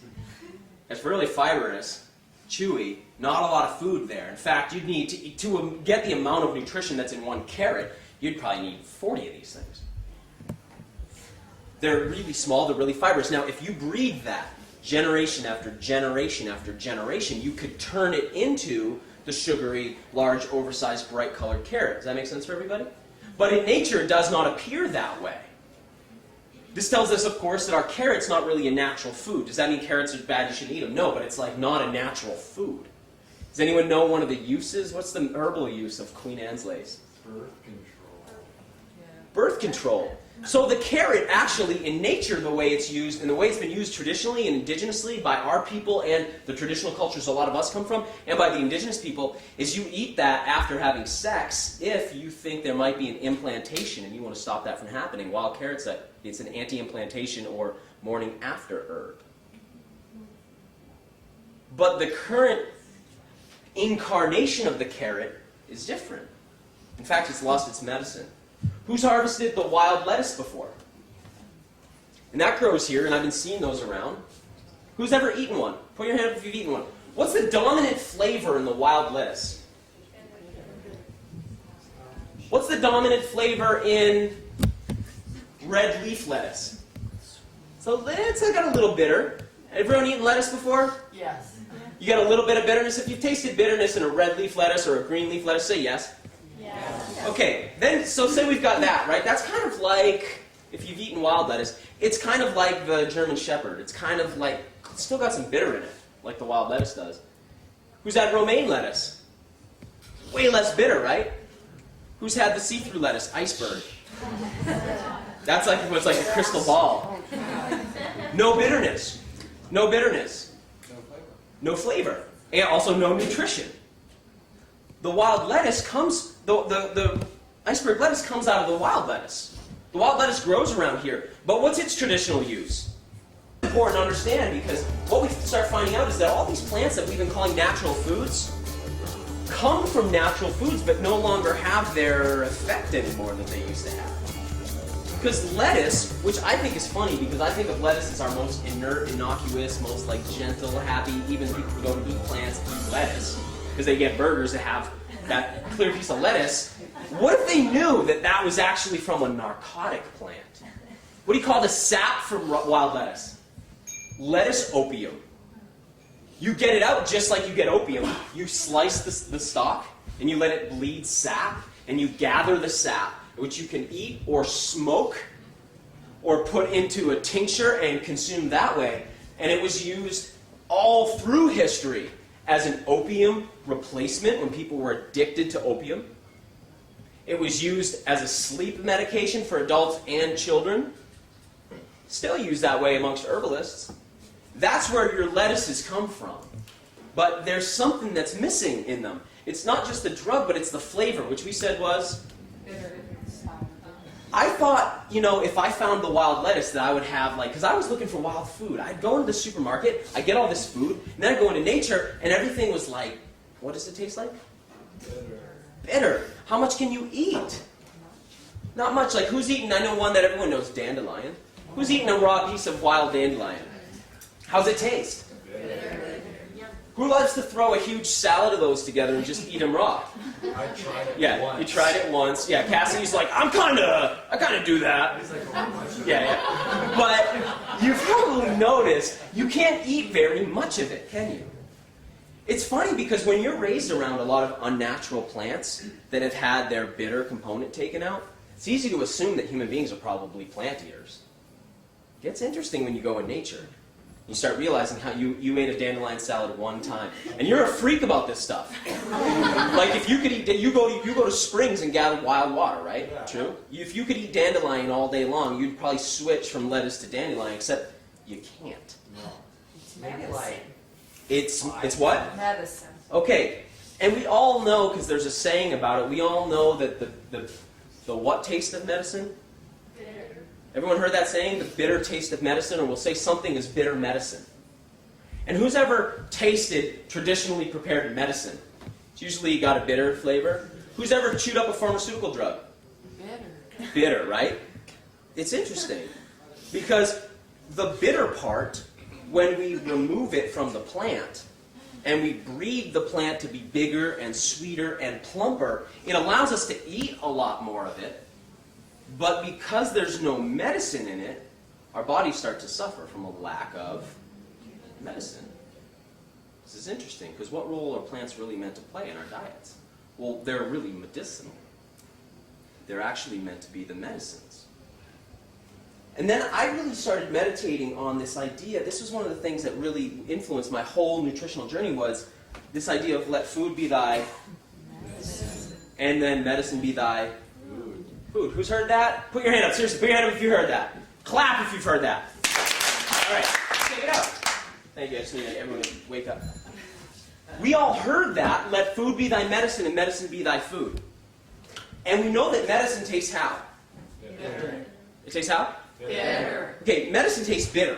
Speaker 1: It's really fibrous, chewy, not a lot of food there. In fact, you'd need to get the amount of nutrition that's in one carrot, you'd probably need 40 of these things. They're really small, they're really fibrous. Now, if you breed that generation after generation after generation, you could turn it into the sugary, large, oversized, bright-colored carrot. Does that make sense for everybody? But in nature, it does not appear that way. This tells us, of course, that our carrot's not really a natural food. Does that mean carrots are bad, you shouldn't eat them? No, but it's like not a natural food. Does anyone know one of the uses? What's the herbal use of Queen Anne's lace?
Speaker 5: Birth control.
Speaker 1: Birth control. So the carrot, actually, in nature, the way it's used, and the way it's been used traditionally and indigenously by our people and the traditional cultures a lot of us come from, and by the indigenous people, is you eat that after having sex if you think there might be an implantation and you want to stop that from happening. Wild carrots, it's an anti-implantation or morning after herb. But the current incarnation of the carrot is different. In fact, it's lost its medicine. Who's harvested the wild lettuce before? And that grows here, and I've been seeing those around. Who's ever eaten one? Put your hand up if you've eaten one. What's the dominant flavor in the wild lettuce? What's the dominant flavor in red leaf lettuce? So it's got a little bitter. Everyone eaten lettuce before?
Speaker 3: Yes.
Speaker 1: You got a little bit of bitterness. If you've tasted bitterness in a red leaf lettuce or a green leaf lettuce, say yes.
Speaker 2: Yeah.
Speaker 1: Okay, then, so say we've got that, right? That's kind of like, if you've eaten wild lettuce, it's kind of like the German Shepherd. It's kind of like, it's still got some bitter in it, like the wild lettuce does. Who's had romaine lettuce? Way less bitter, right? Who's had the see-through lettuce, iceberg? That's like what's like a crystal ball. No bitterness. No bitterness. No flavor. And also no nutrition. The wild lettuce comes, the iceberg lettuce comes out of the wild lettuce. The wild lettuce grows around here. But what's its traditional use? It's important to understand, because what we start finding out is that all these plants that we've been calling natural foods come from natural foods but no longer have their effect anymore that they used to have. Because lettuce, which I think is funny because I think of lettuce as our most inert, innocuous, most like gentle, happy, even people who don't eat plants eat lettuce because they get burgers that have that clear piece of lettuce. What if they knew that that was actually from a narcotic plant? What do you call the sap from wild lettuce? Lettuce opium. You get it out just like you get opium. You slice the stalk and you let it bleed sap and you gather the sap, which you can eat or smoke or put into a tincture and consume that way. And it was used all through history as an opium replacement when people were addicted to opium. It was used as a sleep medication for adults and children. Still used that way amongst herbalists. That's where your lettuces come from. But there's something that's missing in them. It's not just the drug, but it's the flavor, which we said was... I thought, you know, if I found the wild lettuce that I would have, like, because I was looking for wild food. I'd go into the supermarket, I'd get all this food, and then I'd go into nature, and everything was like, what does it taste like? Bitter. How much can you eat? Not much. Like, who's eating, I know one that everyone knows, dandelion. Who's eating a raw piece of wild dandelion? How's it taste? Who loves to throw a huge salad of those together and just eat them raw?
Speaker 5: I tried it
Speaker 1: You
Speaker 5: once.
Speaker 1: tried it once. Yeah, Cassie's like, I kind of do that.
Speaker 5: He's like, oh,
Speaker 1: Yeah. But you've probably noticed you can't eat very much of it, can you? It's funny because when you're raised around a lot of unnatural plants that have had their bitter component taken out, it's easy to assume that human beings are probably plant eaters. It gets interesting when you go in nature. You start realizing how you ate a dandelion salad one time, and you're a freak about this stuff. Like if you could eat, you go to springs and gather wild water, right?
Speaker 5: Yeah.
Speaker 1: True. If you could eat dandelion all day long, you'd probably switch from lettuce to dandelion, except you can't.
Speaker 5: no.
Speaker 3: It's
Speaker 5: Maybe
Speaker 3: medicine.
Speaker 5: like
Speaker 1: It's what?
Speaker 3: Medicine.
Speaker 1: Okay, and we all know, because there's a saying about it, we all know that the what taste of medicine? Everyone heard that saying? The bitter taste of medicine, or we'll say something is bitter medicine. And who's ever tasted traditionally prepared medicine? It's usually got a bitter flavor. Who's ever chewed up a pharmaceutical drug?
Speaker 3: Bitter.
Speaker 1: Bitter, right? It's interesting. Because the bitter part, when we remove it from the plant, and we breed the plant to be bigger and sweeter and plumper, it allows us to eat a lot more of it. But because there's no medicine in it, our bodies start to suffer from a lack of medicine. This is interesting, because what role are plants really meant to play in our diets? Well, they're really medicinal. They're actually meant to be the medicines. And then I really started meditating on this idea. This was one of the things that really influenced my whole nutritional journey, was this idea of let food be thy
Speaker 3: Medicine.
Speaker 1: and then medicine be thy food. Who's heard that? Put your hand up. Seriously, put your hand up if you heard that. Clap if you've heard that. All right, check it out. Thank you. I just need everyone to wake up. We all heard that. Let food be thy medicine and medicine be thy food. And we know that medicine tastes how?
Speaker 3: Bitter.
Speaker 1: It tastes how?
Speaker 3: Bitter.
Speaker 1: Okay, medicine tastes bitter.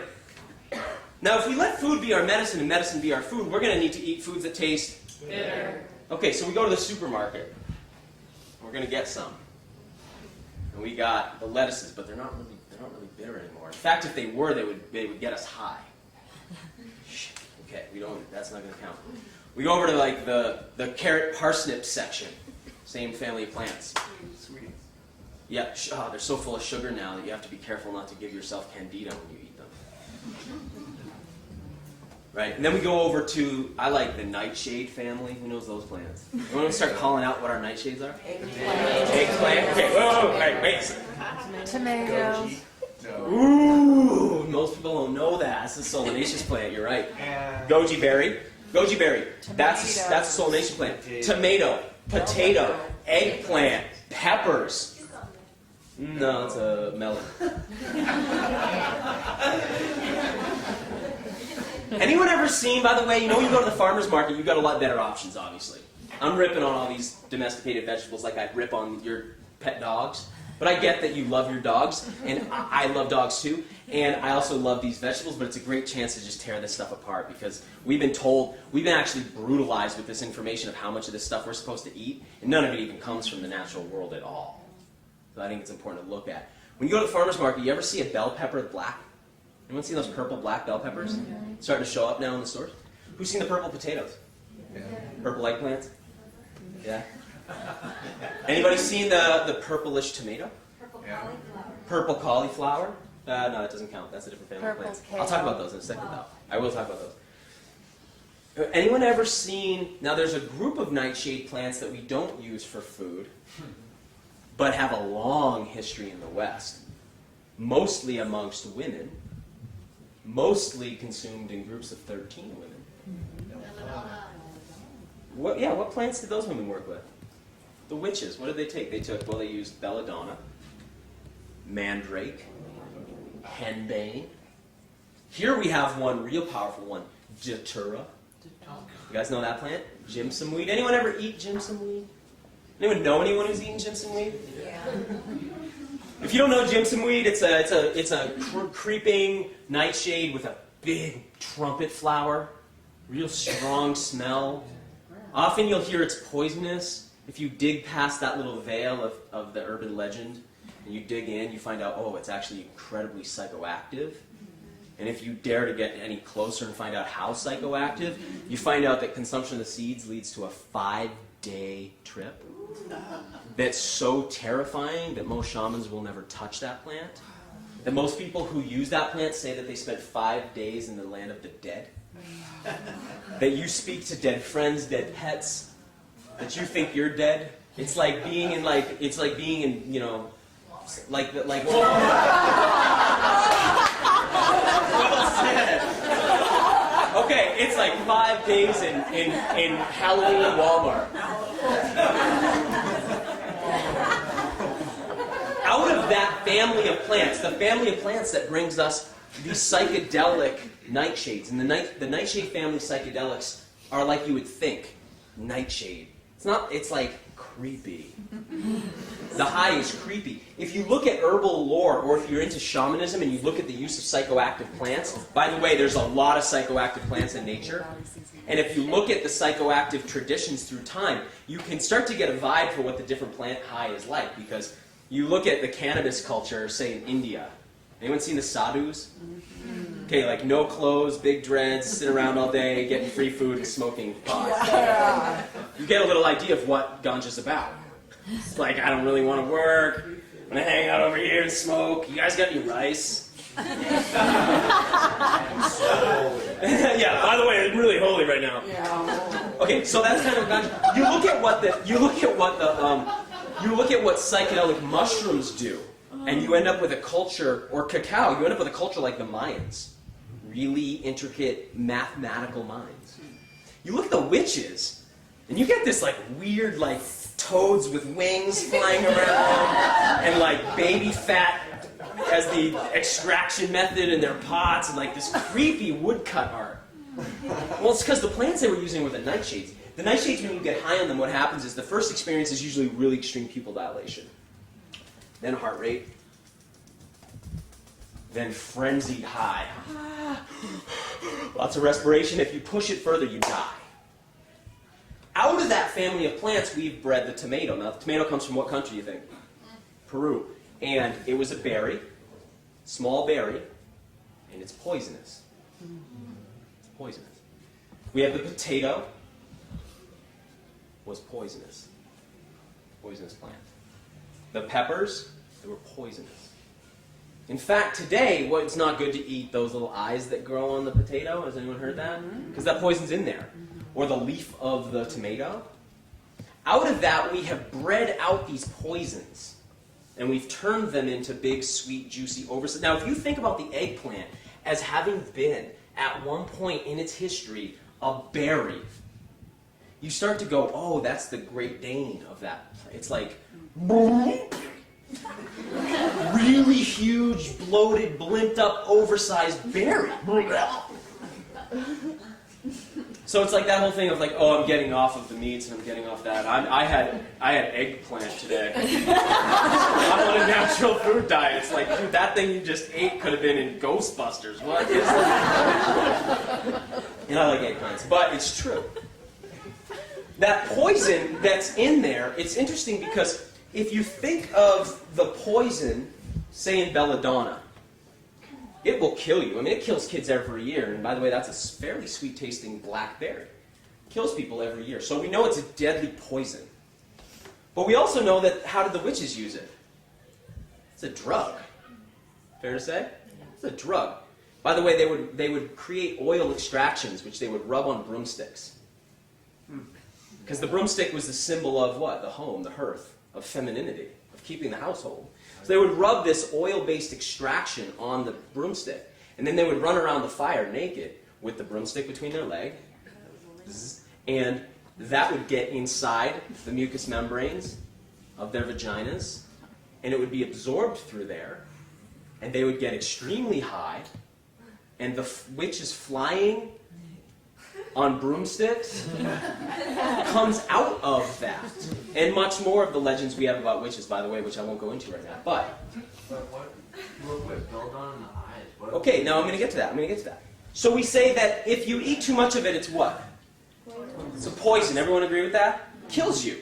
Speaker 1: Now, if we let food be our medicine and medicine be our food, we're going to need to eat foods that taste
Speaker 3: Bitter.
Speaker 1: Okay, so we go to the supermarket. We're going to get some. And we got the lettuces, but they're not really bitter anymore. In fact, if they were, they would get us high. Okay, that's not going to count. We go over to like the carrot parsnip section. Same family of plants.
Speaker 5: sweet.
Speaker 1: Yeah, they're so full of sugar now that you have to be careful not to give yourself candida when you eat them. right? And then we go over to, I like the nightshade family. Who knows those plants? We want to start calling out what our nightshades are? Eggplant. Okay, whoa, wait.
Speaker 3: Tomatoes.
Speaker 1: Ooh, most people don't know that. It's a solanaceous plant, you're right. Goji berry. Goji berry. That's a solanaceous plant. Tomato, potato, eggplant, peppers. No, it's a melon. Anyone ever seen, by the way, you go to the farmer's market, you've got a lot better options, obviously. I'm ripping on all these domesticated vegetables like I rip on your pet dogs. But I get that you love your dogs, and I love dogs too, and I also love these vegetables, but it's a great chance to just tear this stuff apart because we've been actually brutalized with this information of how much of this stuff we're supposed to eat, and none of it even comes from the natural world at all. So I think it's important to look at. When you go to the farmer's market, you ever see a bell pepper black? Anyone seen those purple black bell peppers? Starting to show up now in the stores? Who's seen the purple potatoes? Yeah. Purple eggplants? Yeah? Anybody seen the purplish tomato?
Speaker 2: Purple cauliflower.
Speaker 1: Purple cauliflower? No, it doesn't count. That's a different family of
Speaker 3: Purple
Speaker 1: plants.
Speaker 3: kale.
Speaker 1: I'll talk about those in a second, though. I will talk about those. Anyone ever seen... Now, there's a group of nightshade plants that we don't use for food, but have a long history in the West. Mostly amongst women. Mostly consumed in groups of 13 women. What plants did those women work with? The witches, what did they take? They used belladonna, mandrake, henbane. Here we have one real powerful one, datura. You guys know that plant? Jimson weed. Anyone ever eat jimson weed? Anyone know anyone who's eaten jimson weed?
Speaker 3: Yeah.
Speaker 1: If you don't know jimson weed, it's a creeping nightshade with a big trumpet flower, real strong smell. Often you'll hear it's poisonous. If you dig past that little veil of the urban legend, and you dig in, you find out, oh, it's actually incredibly psychoactive. And if you dare to get any closer and find out how psychoactive, you find out that consumption of the seeds leads to a 5-day trip. That's so terrifying that most shamans will never touch that plant. That most people who use that plant say that they spent 5 days in the land of the dead. That you speak to dead friends, dead pets, that you think you're dead. It's like being in well said. Okay, it's like 5 days in Halloween Walmart. Out of that family of plants, the family of plants that brings us these psychedelic nightshades. And the nightshade family psychedelics are like you would think. Nightshade. It's like creepy. The high is creepy. If you look at herbal lore, or if you're into shamanism and you look at the use of psychoactive plants, by the way, there's a lot of psychoactive plants in nature. And if you look at the psychoactive traditions through time, you can start to get a vibe for what the different plant high is like. Because you look at the cannabis culture, say in India. Anyone seen the sadhus? Okay, like no clothes, big dreads, sit around all day, getting free food and smoking pot. You get a little idea of what ganja's about. It's like, I don't really want to work. I'm going to hang out over here and smoke. You guys got any rice? Yeah, by the way, I'm really holy right now. Okay, so that's kind of ganja. You look at what psychedelic mushrooms do. And you end up with a culture, or cacao, you end up with a culture like the Mayans. Really intricate mathematical minds. You look at the witches, and you get this like weird like toads with wings flying around, and like baby fat as the extraction method in their pots, and like this creepy woodcut art. Well, it's because the plants they were using were the nightshades. The nightshades, when you get high on them, what happens is the first experience is usually really extreme pupil dilation. Then heart rate. Then frenzied high. Lots of respiration. If you push it further, you die. Out of that family of plants, we've bred the tomato. Now, the tomato comes from what country, you think? Peru. And it was a berry, small berry, and it's poisonous. It's poisonous. We have the potato, was poisonous. Poisonous plant. The peppers, they were poisonous. In fact, today, it's not good to eat those little eyes that grow on the potato. Has anyone heard that? Because that poison's in there. Or the leaf of the tomato. Out of that, we have bred out these poisons. And we've turned them into big, sweet, juicy oversized. Now, if you think about the eggplant as having been, at one point in its history, a berry, you start to go, oh, that's the Great Dane of that. It's like, really huge, bloated, blimped up, oversized berry. So it's like that whole thing of like, oh, I'm getting off of the meats and I'm getting off that. I had eggplant today. I'm on a natural food diet. It's like, dude, that thing you just ate could have been in Ghostbusters. What is that? And I like eggplants, but it's true. That poison that's in there, it's interesting because if you think of the poison, say in belladonna, it will kill you. I mean, it kills kids every year. And by the way, that's a fairly sweet-tasting blackberry. It kills people every year. So we know it's a deadly poison. But we also know that, how did the witches use it? It's a drug. Fair to say? It's a drug. By the way, they would create oil extractions, which they would rub on broomsticks. Because the broomstick was the symbol of what? The home, the hearth, of femininity, of keeping the household. So they would rub this oil-based extraction on the broomstick, and then they would run around the fire naked with the broomstick between their legs, and that would get inside the mucous membranes of their vaginas, and it would be absorbed through there, and they would get extremely high, and the witches flying on broomsticks comes out of that. And much more of the legends we have about witches, by the way, which I won't go into right now. But
Speaker 5: what? Belladonna in the eyes.
Speaker 1: okay, now I'm going to get to that. So we say that if you eat too much of it, it's what? It's a poison. Everyone agree with that? Kills you.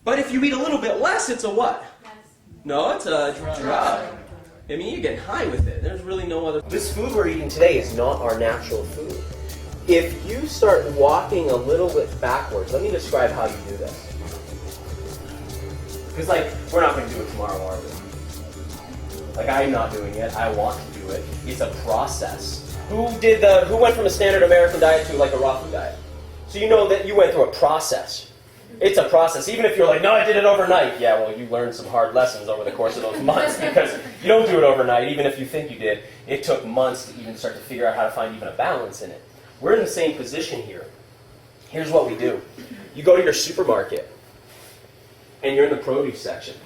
Speaker 1: But if you eat a little bit less, it's a what? No, it's a drug. I mean, you get high with it. There's really no other. This food we're eating today is not our natural food. If you start walking a little bit backwards, let me describe how you do this. Because, like, we're not going to do it tomorrow, are we? Like, I'm not doing it. I want to do it. It's a process. Who went from a standard American diet to, like, a raw food diet? So you know that you went through a process. It's a process. Even if you're like, no, I did it overnight. Yeah, well, you learned some hard lessons over the course of those months because you don't do it overnight, even if you think you did. It took months to even start to figure out how to find even a balance in it. We're in the same position here. Here's what we do. You go to your supermarket, and you're in the produce section.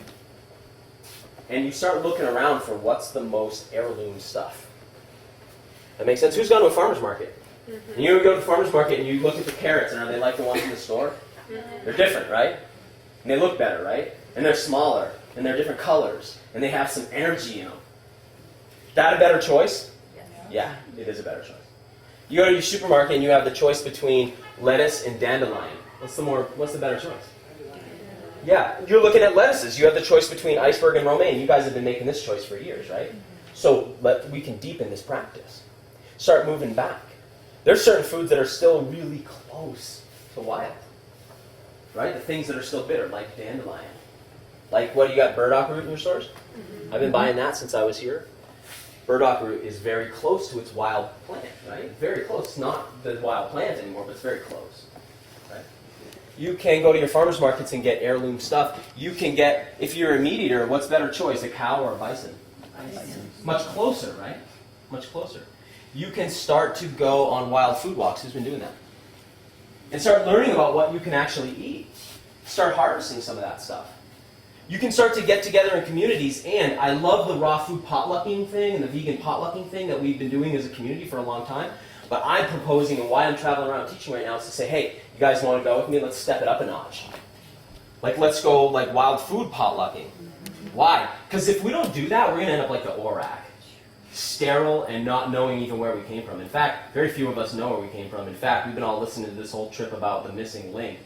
Speaker 1: And you start looking around for what's the most heirloom stuff. That makes sense? Who's gone to a farmer's market? Mm-hmm. And you go to the farmer's market and you look at the carrots, and are they like the ones in the store? Mm-hmm. They're different, right? And they look better, right? And they're smaller, and they're different colors, and they have some energy in them. That a better choice? Yeah, it is a better choice. You go to your supermarket and you have the choice between lettuce and dandelion. What's the better choice? Yeah, you're looking at lettuces. You have the choice between iceberg and romaine. You guys have been making this choice for years, right? So we can deepen this practice. Start moving back. There's certain foods that are still really close to wild, right? The things that are still bitter, like dandelion. Like, what, you got burdock root in your stores? Mm-hmm. I've been buying that since I was here. Burdock root is very close to its wild plant, right? Very close. It's not the wild plant anymore, but it's very close. Right? You can go to your farmers markets and get heirloom stuff. You can get, if you're a meat eater, what's better choice, a cow or a bison? Bison. Much closer, right? Much closer. You can start to go on wild food walks. Who's been doing that? And start learning about what you can actually eat. Start harvesting some of that stuff. You can start to get together in communities, and I love the raw food potlucking thing and the vegan potlucking thing that we've been doing as a community for a long time. But I'm proposing, and why I'm traveling around teaching right now, is to say, hey, you guys want to go with me? Let's step it up a notch. Like, let's go like wild food potlucking. Why? Because if we don't do that, we're going to end up like the Orak. Sterile and not knowing even where we came from. In fact, very few of us know where we came from. In fact, we've been all listening to this whole trip about the missing link.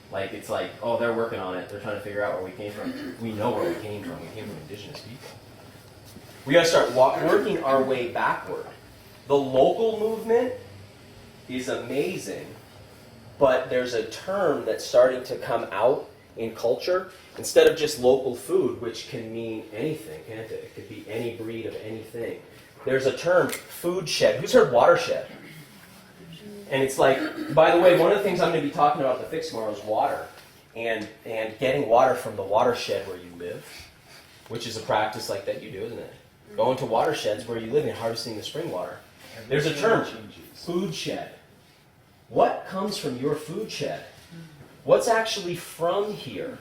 Speaker 1: Like, it's like, oh, they're working on it. They're trying to figure out where we came from. We know where we came from. We came from Indigenous people. We got to start working our way backward. The local movement is amazing, but there's a term that's starting to come out in culture, instead of just local food, which can mean anything, can't it? It could be any breed of anything. There's a term, food shed. Who's heard watershed? And it's like, by the way, one of the things I'm going to be talking about at the Fix tomorrow is water. And getting water from the watershed where you live, which is a practice like that you do, isn't it? Going to watersheds where you live and harvesting the spring water. There's a term, food shed. What comes from your food shed? What's actually from here?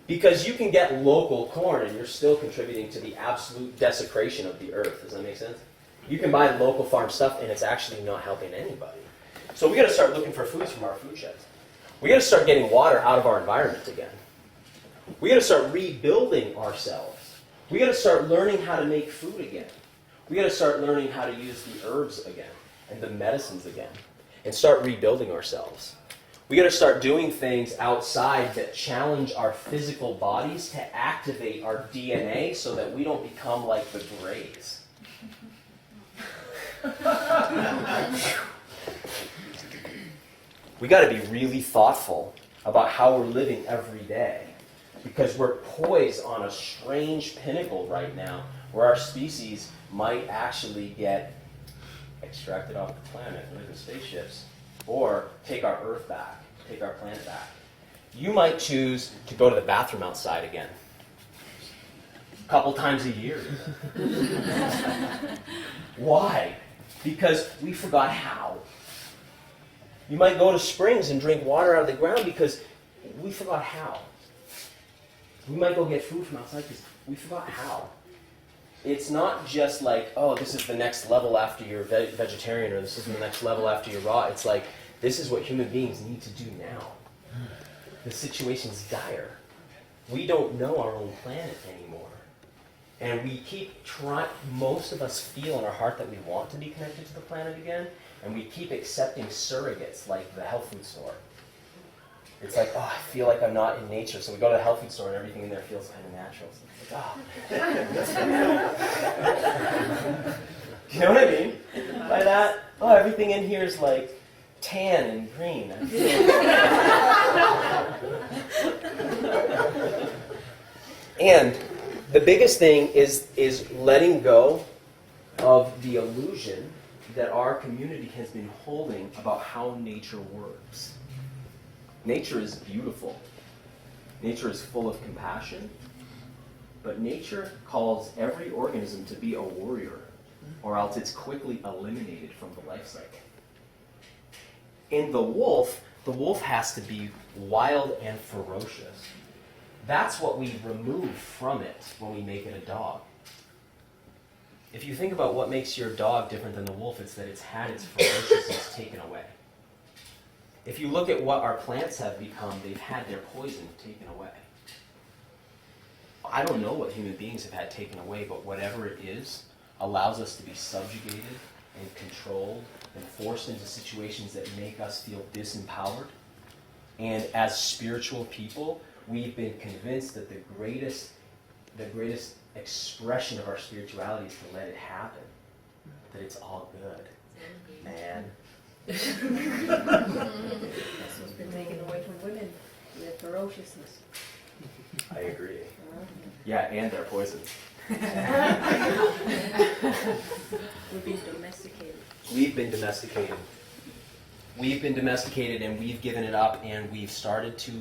Speaker 1: Because you can get local corn and you're still contributing to the absolute desecration of the earth. Does that make sense? You can buy local farm stuff and it's actually not helping anybody. So we got to start looking for foods from our food sheds. We got to start getting water out of our environment again. We got to start rebuilding ourselves. We got to start learning how to make food again. We got to start learning how to use the herbs again and the medicines again and start rebuilding ourselves. We got to start doing things outside that challenge our physical bodies to activate our DNA so that we don't become like the Greys. We got to be really thoughtful about how we're living every day because we're poised on a strange pinnacle right now where our species might actually get extracted off the planet, like in spaceships, or take our Earth back, take our planet back. You might choose to go to the bathroom outside again. A couple times a year. Why? Because we forgot how. You might go to springs and drink water out of the ground because we forgot how. We might go get food from outside because we forgot how. It's not just like, oh, this is the next level after you're vegetarian or this is the next level after you're raw. It's like, this is what human beings need to do now. The situation's dire. We don't know our own planet anymore. And we keep trying, most of us feel in our heart that we want to be connected to the planet again, and we keep accepting surrogates like the health food store. It's like, oh, I feel like I'm not in nature. So we go to the health food store and everything in there feels kind of natural. So it's like, oh. You know what I mean? By that, oh, everything in here is like tan and green. And the biggest thing is letting go of the illusion that our community has been holding about how nature works. Nature is beautiful. Nature is full of compassion. But nature calls every organism to be a warrior, or else it's quickly eliminated from the life cycle. In the wolf has to be wild and ferocious. That's what we remove from it when we make it a dog. If you think about what makes your dog different than the wolf, it's that it's had its ferociousness taken away. If you look at what our plants have become, they've had their poison taken away. I don't know what human beings have had taken away, but whatever it is allows us to be subjugated and controlled and forced into situations that make us feel disempowered. And as spiritual people, we've been convinced that the greatest expression of our spirituality is to let it happen. That it's all good. Man.
Speaker 6: That's what's been taken away from women, their ferociousness.
Speaker 1: I agree. Yeah, and their poison.
Speaker 6: We've been domesticated.
Speaker 1: We've been domesticated. We've been domesticated and we've given it up and we've started to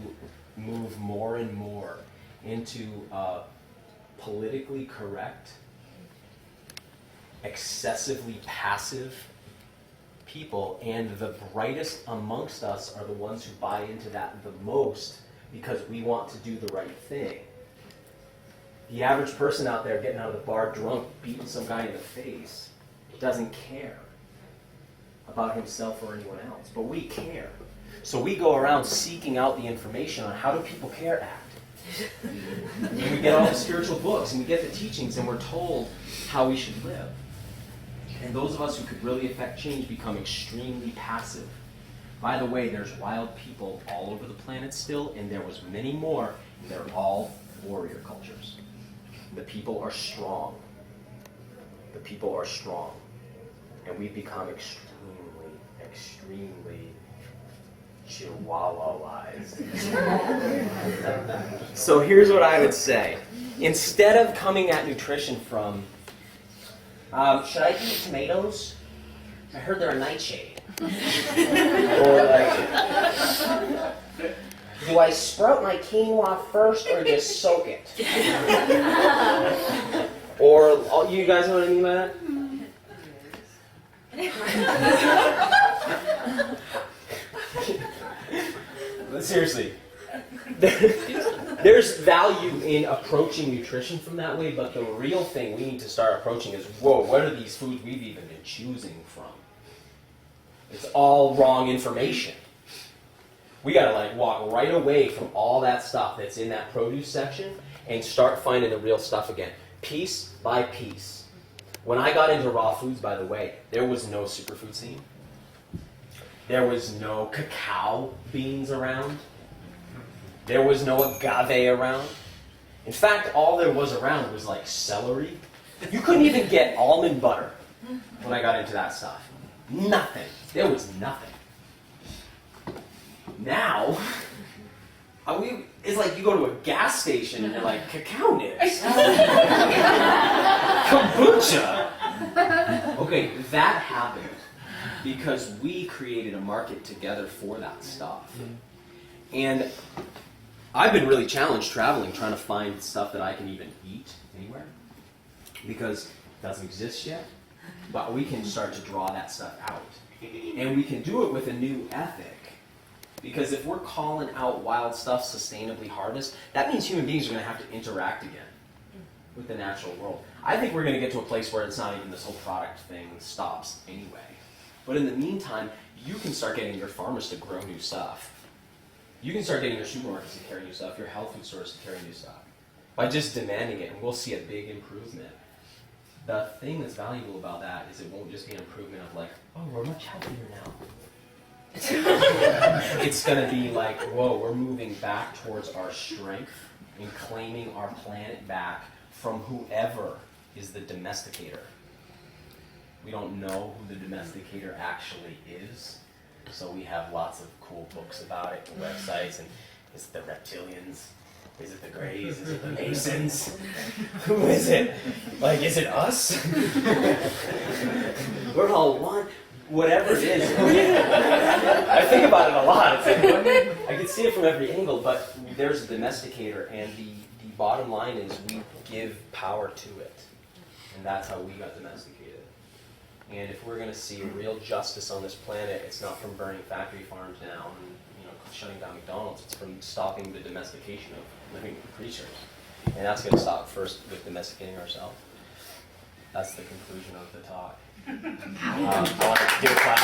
Speaker 1: move more and more into politically correct, excessively passive people, and the brightest amongst us are the ones who buy into that the most because we want to do the right thing. The average person out there getting out of the bar drunk, beating some guy in the face, doesn't care about himself or anyone else, but we care. So we go around seeking out the information on how do people care act. And we get all the spiritual books and we get the teachings and we're told how we should live. And those of us who could really affect change become extremely passive. By the way, there's wild people all over the planet still, and there was many more, and they're all warrior cultures. The people are strong. The people are strong. And we've become extremely Chihuahua-wise. So here's what I would say. Instead of coming at nutrition from, should I eat tomatoes? I heard they're a nightshade. Or like, do I sprout my quinoa first or just soak it? Or, you guys know what I mean by that? But seriously, there's value in approaching nutrition from that way, but the real thing we need to start approaching is, whoa, what are these foods we've even been choosing from? It's all wrong information. We gotta like walk right away from all that stuff that's in that produce section and start finding the real stuff again, piece by piece. When I got into raw foods, by the way, there was no superfood scene. There was no cacao beans around. There was no agave around. In fact, all there was around was like celery. You couldn't even get almond butter when I got into that stuff. Nothing. There was nothing. Now, it's like you go to a gas station and they're like, cacao nibs. Kombucha. Okay, that happened because we created a market together for that stuff. And I've been really challenged traveling, trying to find stuff that I can even eat anywhere, because it doesn't exist yet. But we can start to draw that stuff out. And we can do it with a new ethic. Because if we're calling out wild stuff sustainably harvest, that means human beings are going to have to interact again with the natural world. I think we're going to get to a place where it's not even this whole product thing stops anyway. But in the meantime, you can start getting your farmers to grow new stuff. You can start getting your supermarkets to carry new stuff, your health food stores to carry new stuff, by just demanding it, and we'll see a big improvement. The thing that's valuable about that is it won't just be an improvement of like, oh, we're much healthier now. It's going to be like, whoa, we're moving back towards our strength and claiming our planet back from whoever is the domesticator. We don't know who the domesticator actually is, so we have lots of cool books about it and websites, and is it the reptilians? Is it the Greys? Is it the Masons? Who is it? Like, is it us? We're all one. Whatever it is. I think about it a lot. It's like, I can see it from every angle, but there's a domesticator, and the bottom line is we give power to it. And that's how we got domesticated. And if we're going to see real justice on this planet, it's not from burning factory farms down and shutting down McDonald's. It's from stopping the domestication of living creatures. And that's going to stop first with domesticating ourselves. That's the conclusion of the talk. I want to give a clap.